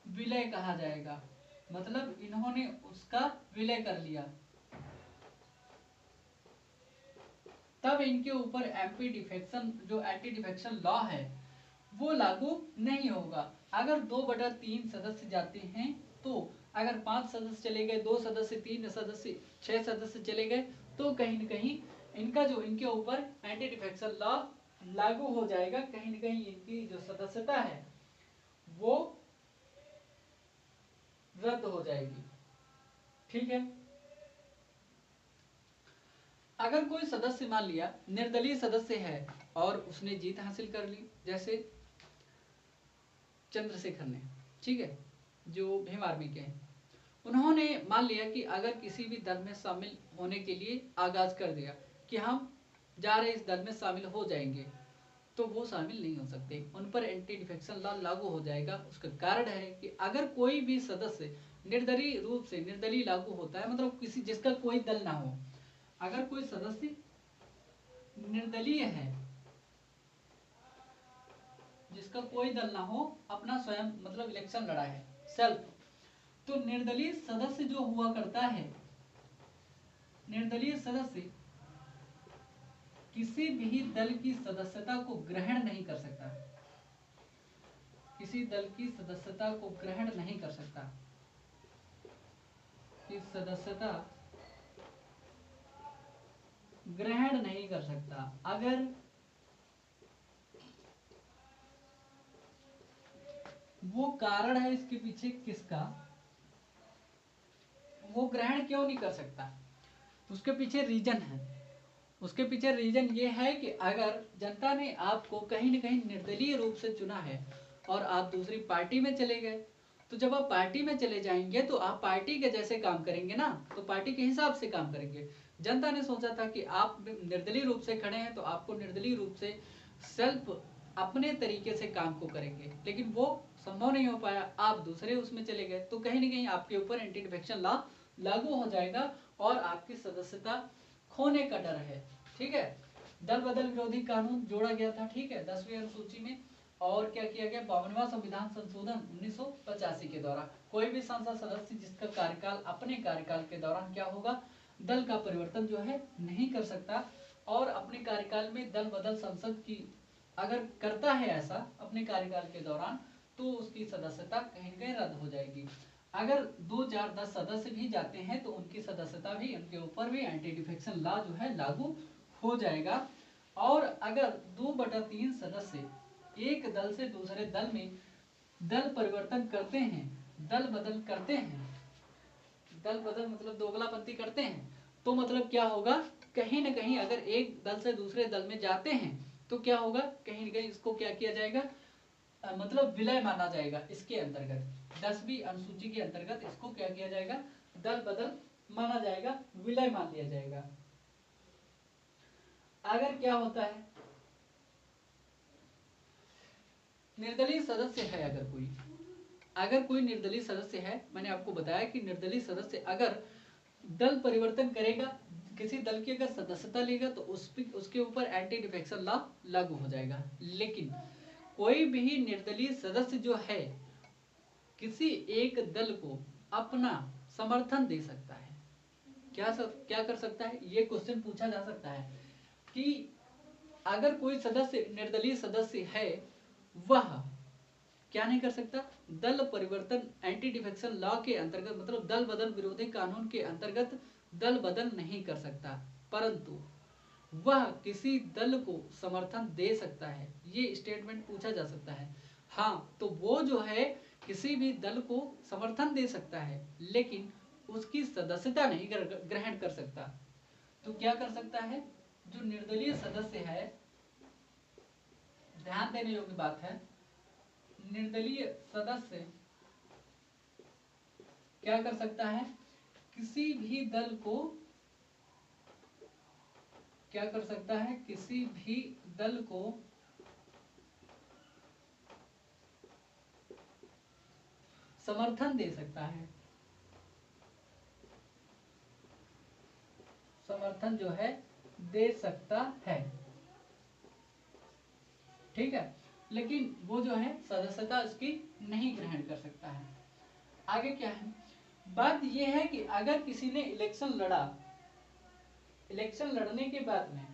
विलय कहा जाएगा। मतलब इन्होंने उसका विलय कर लिया, तब इनके ऊपर एंटी डिफेक्शन जो एंटी डिफेक्शन लॉ है वो लागू नहीं होगा। अगर 2/3 सदस्य जाते हैं तो अगर 5 सदस्य चले गए, 2 सदस्य, 3 सदस्य, 6 सदस्य चले गए, तो कहीं न कहीं इनका जो इनके ऊपर एंटी डिफेक्शन लॉ लागू हो जाएगा। कहीं न कहीं इनकी जो सदस्यता है वो रद्द हो जाएगी। ठीक है। अगर कोई सदस्य मान लिया निर्दलीय सदस्य है और उसने जीत हासिल कर ली, जैसे चंद्रशेखर ने, ठीक है, जो भीम आर्मी के हैं, उन्होंने मान लिया कि अगर किसी भी दल में शामिल होने के लिए आगाज कर दिया कि हम जा रहे इस दल में शामिल हो जाएंगे, तो वो शामिल नहीं हो सकते, उन पर एंटी डिफेक्शन लॉ लागू हो जाएगा। उसका कारण है कि अगर कोई भी सदस्य निर्दलीय रूप से, निर्दलीय लागू होता है मतलब किसी जिसका कोई दल ना हो, अगर कोई सदस्य निर्दलीय है, जिसका कोई दल ना हो, अपना स्वयं मतलब इलेक्शन लड़ा है, सेल्फ, तो निर्दलीय सदस्य जो हुआ करता है, निर्दलीय सदस्य किसी भी दल की सदस्यता को ग्रहण नहीं कर सकता, किसी दल की सदस्यता को ग्रहण नहीं कर सकता, कि सदस्यता ग्रहण नहीं कर सकता। अगर वो कारण है इसके पीछे किसका, वो ग्रहण क्यों नहीं कर सकता, उसके पीछे रीजन है। उसके पीछे रीजन ये है कि अगर जनता ने आपको कहीं न कहीं निर्दलीय रूप से चुना है और आप दूसरी पार्टी में चले गए, तो जब आप पार्टी में चले जाएंगे तो आप पार्टी के जैसे काम करेंगे ना, तो पार्टी के हिसाब से काम करेंगे। जनता ने सोचा था कि आप निर्दलीय रूप से खड़े हैं तो आपको निर्दलीय रूप से सेल्फ अपने तरीके से काम को करेंगे, लेकिन वो संभव नहीं हो पाया, आप दूसरे उसमें चले गए, तो कहीं न कहीं आपके ऊपर एंटी डिफेक्शन लॉ लागू हो जाएगा और आपकी सदस्यता खोने का डर है। ठीक है। दल बदल विरोधी कानून जोड़ा गया था, ठीक है, 10वीं अनुसूची में। और क्या किया गया, 52वां संविधान संशोधन 1985 के द्वारा कोई भी संसद सदस्य जिसका कार्यकाल अपने कार्यकाल के दौरान क्या होगा, दल का परिवर्तन जो है नहीं कर सकता, और अपने कार्यकाल में दल बदल संसद की अगर करता है ऐसा अपने कार्यकाल के दौरान, तो उसकी सदस्यता कहीं न कहीं रद्द हो जाएगी। अगर 2, 4, 10 सदस्य भी जाते हैं तो उनकी सदस्यता भी, उनके ऊपर भी एंटी डिफेक्शन लॉ जो है लागू हो जाएगा। और अगर 2/3 सदस्य एक दल से दूसरे दल में दल परिवर्तन करते हैं, दल बदल करते हैं, दल बदल मतलब दोगलापंथी करते हैं, तो मतलब क्या होगा, कहीं ना कहीं अगर एक दल से दूसरे दल में जाते हैं तो क्या होगा, कहीं ना कहीं इसको क्या किया जाएगा, मतलब विलय माना जाएगा। इसके अंतर्गत 10वीं अनुसूची के अंतर्गत इसको क्या किया जाएगा, दल बदल माना जाएगा, विलय मान लिया जाएगा। अगर क्या होता है, निर्दलीय सदस्य है, अगर कोई निर्दलीय सदस्य है, मैंने आपको बताया कि निर्दलीय सदस्य अगर दल परिवर्तन करेगा, किसी दल की अगर सदस्यता लेगा, तो उसके ऊपर एंटी डिफेक्शन लॉ लागू हो जाएगा। लेकिन कोई भी निर्दलीय सदस्य जो है किसी एक दल को अपना समर्थन दे सकता है। क्या कर सकता है, ये क्वेश्चन पूछा जा सकता है कि अगर कोई सदस्य निर्दलीय सदस्य है, वह क्या नहीं कर सकता, दल परिवर्तन एंटी डिफेक्शन लॉ के अंतर्गत, मतलब दल बदल विरोधी कानून के अंतर्गत दल बदल नहीं कर सकता, परंतु वह किसी दल को समर्थन दे सकता है। ये स्टेटमेंट पूछा जा सकता है। हाँ, तो वो जो है किसी भी दल को समर्थन दे सकता है, लेकिन उसकी सदस्यता नहीं ग्रहण कर सकता। तो क्या कर सकता है, जो निर्दलीय सदस्य है, ध्यान देने योग्य बात है, निर्दलीय सदस्य क्या कर सकता है, किसी भी दल को क्या कर सकता है, किसी भी दल को समर्थन दे सकता है। समर्थन जो है दे सकता है, ठीक है, लेकिन वो जो है सदस्यता उसकी नहीं ग्रहण कर सकता है। आगे क्या है, बात यह है कि अगर किसी ने इलेक्शन लड़ा, इलेक्शन लड़ने के बाद में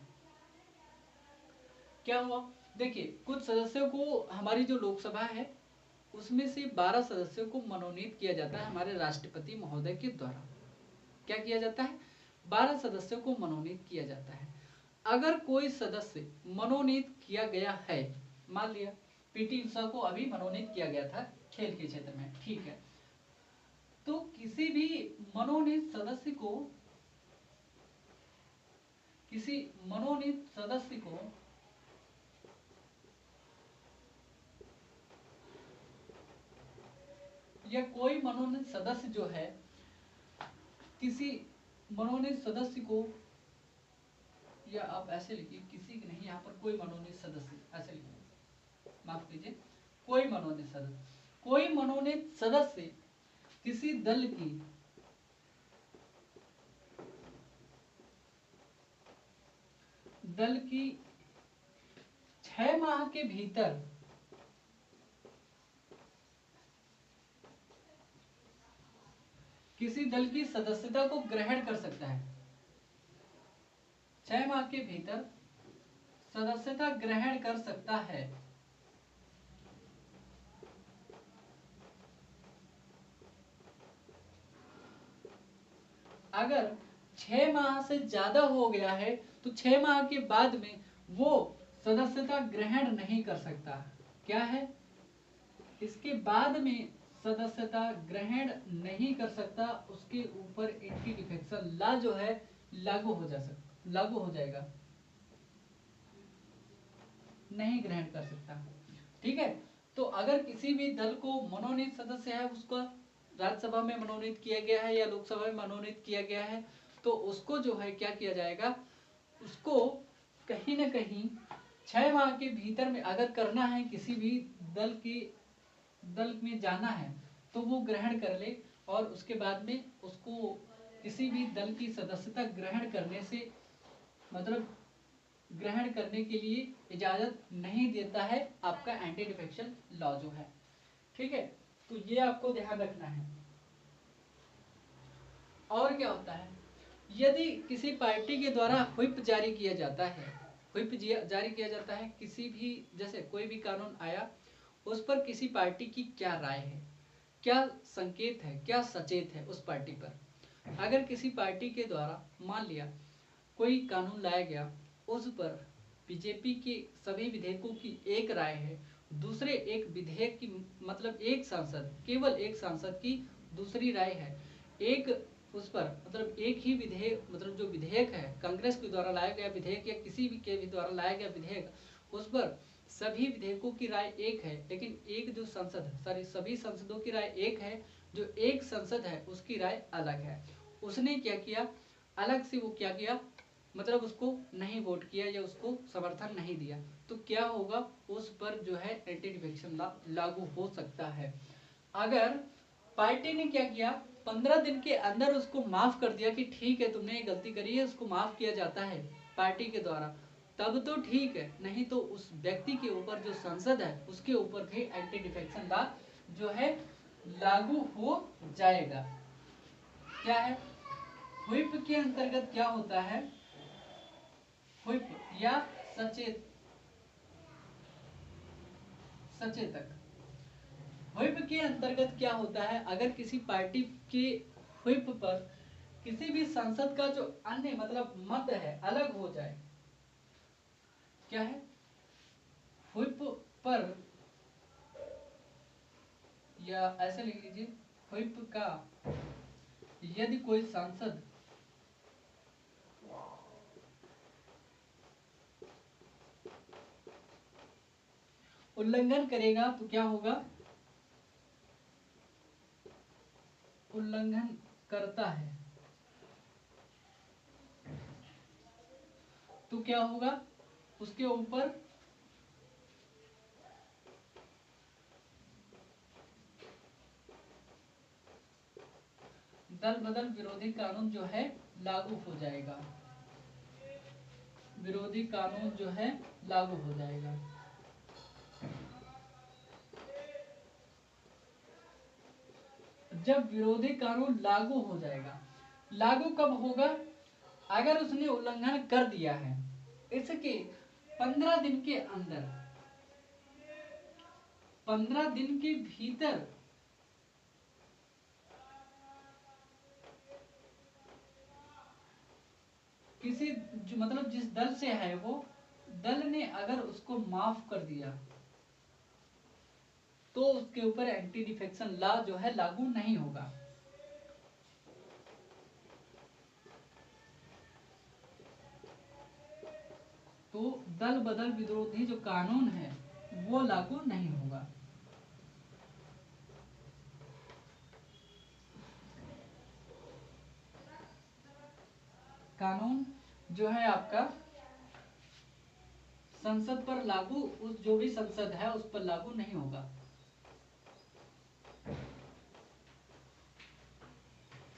क्या हुआ, देखिए कुछ सदस्यों को, हमारी जो लोकसभा है उसमें से 12 सदस्यों को मनोनीत किया जाता है हमारे राष्ट्रपति महोदय के द्वारा। क्या किया जाता है, 12 सदस्यों को मनोनीत किया जाता है। अगर कोई सदस्य मनोनीत किया गया है, मान लिया पीटी उषा को अभी मनोनीत किया गया था खेल के क्षेत्र में, ठीक है, तो किसी भी मनोनीत सदस्य को, किसी मनोनीत सदस्य को या कोई मनोनीत सदस्य जो है, किसी मनोनीत सदस्य को, या आप ऐसे लिखिए, किसी नहीं, यहाँ पर कोई मनोनीत सदस्य, ऐसे लिखिए, माफ कीजिए, कोई मनोनीत सदस्य, कोई मनोनीत सदस्य किसी दल की दल की 6 माह के भीतर किसी दल की सदस्यता को ग्रहण कर सकता है। 6 माह के भीतर सदस्यता ग्रहण कर सकता है। अगर 6 माह से ज्यादा हो गया है तो 6 माह के बाद में वो सदस्यता ग्रहण नहीं कर सकता। क्या है, इसके बाद में सदस्यता ग्रहण नहीं कर सकता, उसके ऊपर एंटी डिफेक्शन लॉ जो है लागू हो जाएगा, नहीं ग्रहण कर सकता, ठीक है। तो अगर किसी भी दल को मनोनीत सदस्य है, उसका राज्यसभा में मनोनीत किया गया है या लोकसभा में मनोनीत किया गया है, तो उसको जो है क्या किया जाएगा, उसको कहीं ना कहीं 6 माह के भीतर में अगर करना है, किसी भी दल में जाना है, तो वो ग्रहण कर ले, और उसके बाद में उसको किसी भी दल की सदस्यता ग्रहण करने से, मतलब ग्रहण करने के लिए इजाजत नहीं देता है आपका एंटी डिफेक्शन लॉ जो है, ठीक है। तो ये आपको ध्यान रखना है। और क्या होता है, यदि किसी पार्टी के द्वारा व्हिप जारी किया जाता है, व्हिप जारी किया जाता है, किसी भी, जैसे कोई भी कानून आया, उस पर किसी पार्टी की क्या राय है, क्या संकेत है, क्या सचेत है उस पार्टी पर। अगर किसी पार्टी के द्वारा मान लिया कोई कानून लाया गया, उस पर बीजेपी के सभी विधेयकों की एक राय है, दूसरे एक विधेयक की, मतलब एक सांसद, केवल एक सांसद की दूसरी राय है, एक उस पर, मतलब एक ही विधेयक, मतलब जो विधेयक है कांग्रेस के द्वारा लाया गया विधेयक या किसी भी के भी द्वारा लाया गया विधेयक, उस पर सभी विधेयकों की राय एक है, लेकिन एक जो संसद, सॉरी सभी संसदों की राय एक है, जो एक संसद है उसकी राय अलग है, उसने क्या किया, अलग से वो क्या किया, मतलब उसको नहीं वोट किया या उसको समर्थन नहीं दिया, तो क्या होगा, उस पर जो है एंटी डिफेक्शन लॉ लागू हो सकता है। अगर पार्टी ने क्या किया, 15 दिन के अंदर उसको माफ कर दिया कि ठीक है तुमने ये गलती करी है, उसको माफ किया जाता है पार्टी के द्वारा, तब तो ठीक है, नहीं तो उस व्यक्ति के ऊपर, जो संसद है उसके ऊपर भी एंटी डिफेक्शन लॉ जो है लागू हो जाएगा। क्या है, व्हिप के अंतर्गत क्या होता है, व्हिप या सचेतक, व्हिप के अंतर्गत क्या होता है, अगर किसी पार्टी के व्हिप पर किसी भी सांसद का जो अन्य मतलब मत है अलग हो जाए, क्या है, व्हिप पर, या ऐसे लिख लीजिए, व्हिप का यदि कोई सांसद उल्लंघन करेगा तो क्या होगा, उल्लंघन करता है तो क्या होगा, उसके ऊपर दल बदल विरोधी कानून जो है लागू हो जाएगा, विरोधी कानून जो है लागू हो जाएगा। जब विरोधी कानून लागू हो जाएगा, लागू कब होगा, अगर उसने उल्लंघन कर दिया है, इसके 15 दिन के अंदर, 15 दिन के भीतर किसी जो मतलब जिस दल से है वो दल ने अगर उसको माफ कर दिया तो उसके ऊपर एंटी डिफेक्शन लॉ जो है लागू नहीं होगा। तो दल बदल विरोधी जो कानून है वो लागू नहीं होगा। कानून जो है आपका संसद पर लागू, उस जो भी संसद है उस पर लागू नहीं होगा।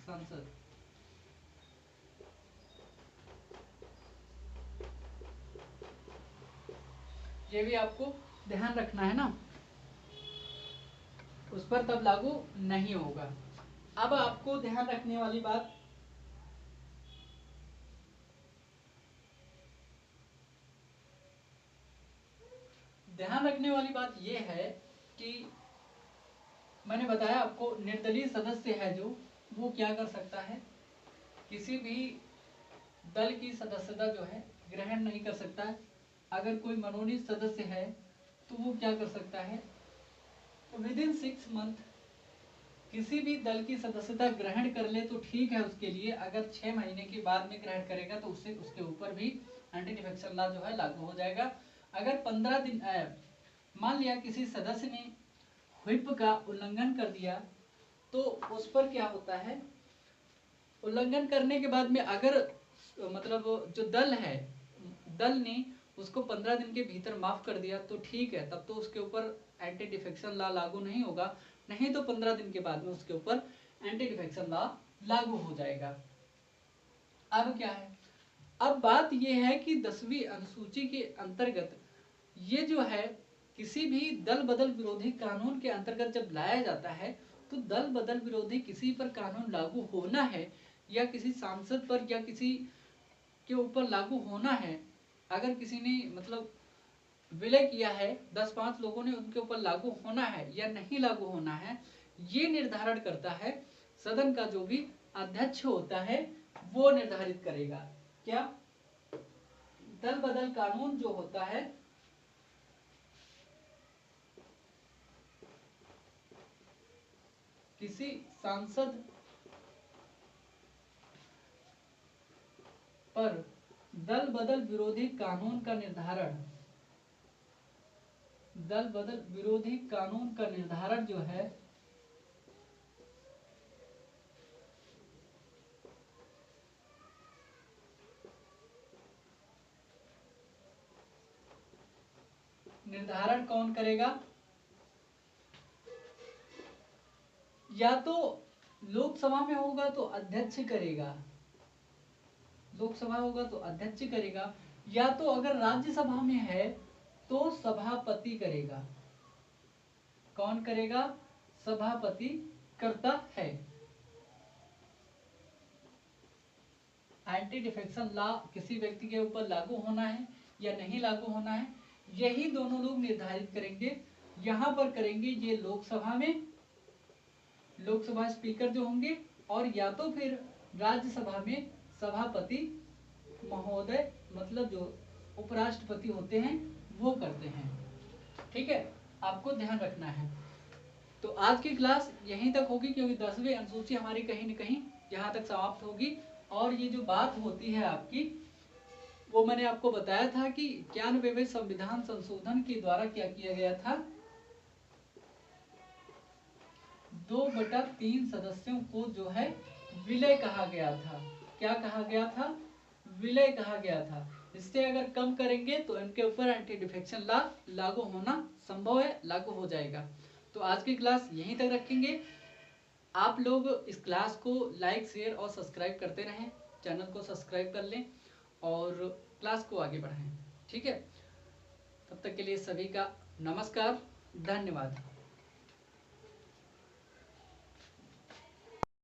संसद, ये भी आपको ध्यान रखना है ना, उस पर तब लागू नहीं होगा। अब आपको ध्यान रखने वाली बात, ध्यान रखने वाली बात यह है कि मैंने बताया आपको, निर्दलीय सदस्य है जो, वो क्या कर सकता है, किसी भी दल की सदस्यता जो है ग्रहण नहीं कर सकता है। अगर कोई मनोनीत सदस्य है तो वो क्या कर सकता है, विद इन 6 मंथ किसी भी दल की सदस्यता ग्रहण कर ले तो ठीक है उसके लिए, अगर 6 महीने के बाद में ग्रहण करेगा तो उससे उसके ऊपर भी एंटी डिफेक्शन लॉ जो है लागू हो जाएगा। अगर 15 दिन मान लिया किसी सदस्य ने व्हिप का उल्लंघन कर दिया तो उस पर क्या होता है, उल्लंघन करने के बाद में अगर मतलब जो दल है, दल ने उसको 15 दिन के भीतर माफ कर दिया तो ठीक है, तब तो उसके ऊपर एंटी डिफेक्शन लॉ लागू नहीं होगा, नहीं तो 15 दिन के बाद में उसके ऊपर एंटी डिफेक्शन लॉ लागू हो जाएगा। अब क्या है, अब बात यह है कि 10वीं अनुसूची के अंतर्गत ये जो है किसी भी दल बदल विरोधी कानून के अंतर्गत जब लाया जाता है तो दल बदल विरोधी किसी पर कानून लागू होना है या किसी सांसद पर या किसी के ऊपर लागू होना है, अगर किसी ने मतलब विलय किया है, 10-5 लोगों ने उनके ऊपर लागू होना है या नहीं लागू होना है, ये निर्धारण करता है सदन का जो भी अध्यक्ष होता है, वो निर्धारित करेगा। क्या, दल बदल कानून जो होता है किसी सांसद पर दल बदल विरोधी कानून का निर्धारण, दल बदल विरोधी कानून का निर्धारण जो है निर्धारण कौन करेगा, या तो लोकसभा में होगा तो अध्यक्ष करेगा, लोकसभा होगा तो अध्यक्ष करेगा, या तो अगर राज्यसभा में है तो सभापति करेगा। कौन करेगा? सभापति करता है। एंटी डिफेक्शन लॉ किसी व्यक्ति के ऊपर लागू होना है या नहीं लागू होना है, यही दोनों लोग निर्धारित करेंगे। यहां पर करेंगे ये लोकसभा में, लोकसभा स्पीकर जो होंगे, और या तो फिर राज्यसभा में सभापति महोदय, मतलब जो उपराष्ट्रपति होते हैं वो करते हैं। ठीक है, आपको ध्यान रखना है। तो आज की क्लास यहीं तक होगी, क्योंकि 10वीं अनुसूची हमारी कहीं न कहीं यहाँ तक समाप्त होगी। और ये जो बात होती है आपकी, वो मैंने आपको बताया था कि 91वें संविधान संशोधन के द्वारा क्या किया गया था, 2/3 सदस्यों को जो है विलय कहा गया था। क्या कहा गया था? विलय कहा गया था। इससे अगर कम करेंगे तो इनके ऊपर एंटी डिफेक्शन लॉ लागू होना संभव है, लागू हो जाएगा। तो आज की क्लास यहीं तक रखेंगे। आप लोग इस क्लास को लाइक, शेयर और सब्सक्राइब करते रहें, चैनल को सब्सक्राइब कर लें और क्लास को आगे बढ़ाएं। ठीक है, तब तक के लिए सभी का नमस्कार, धन्यवाद।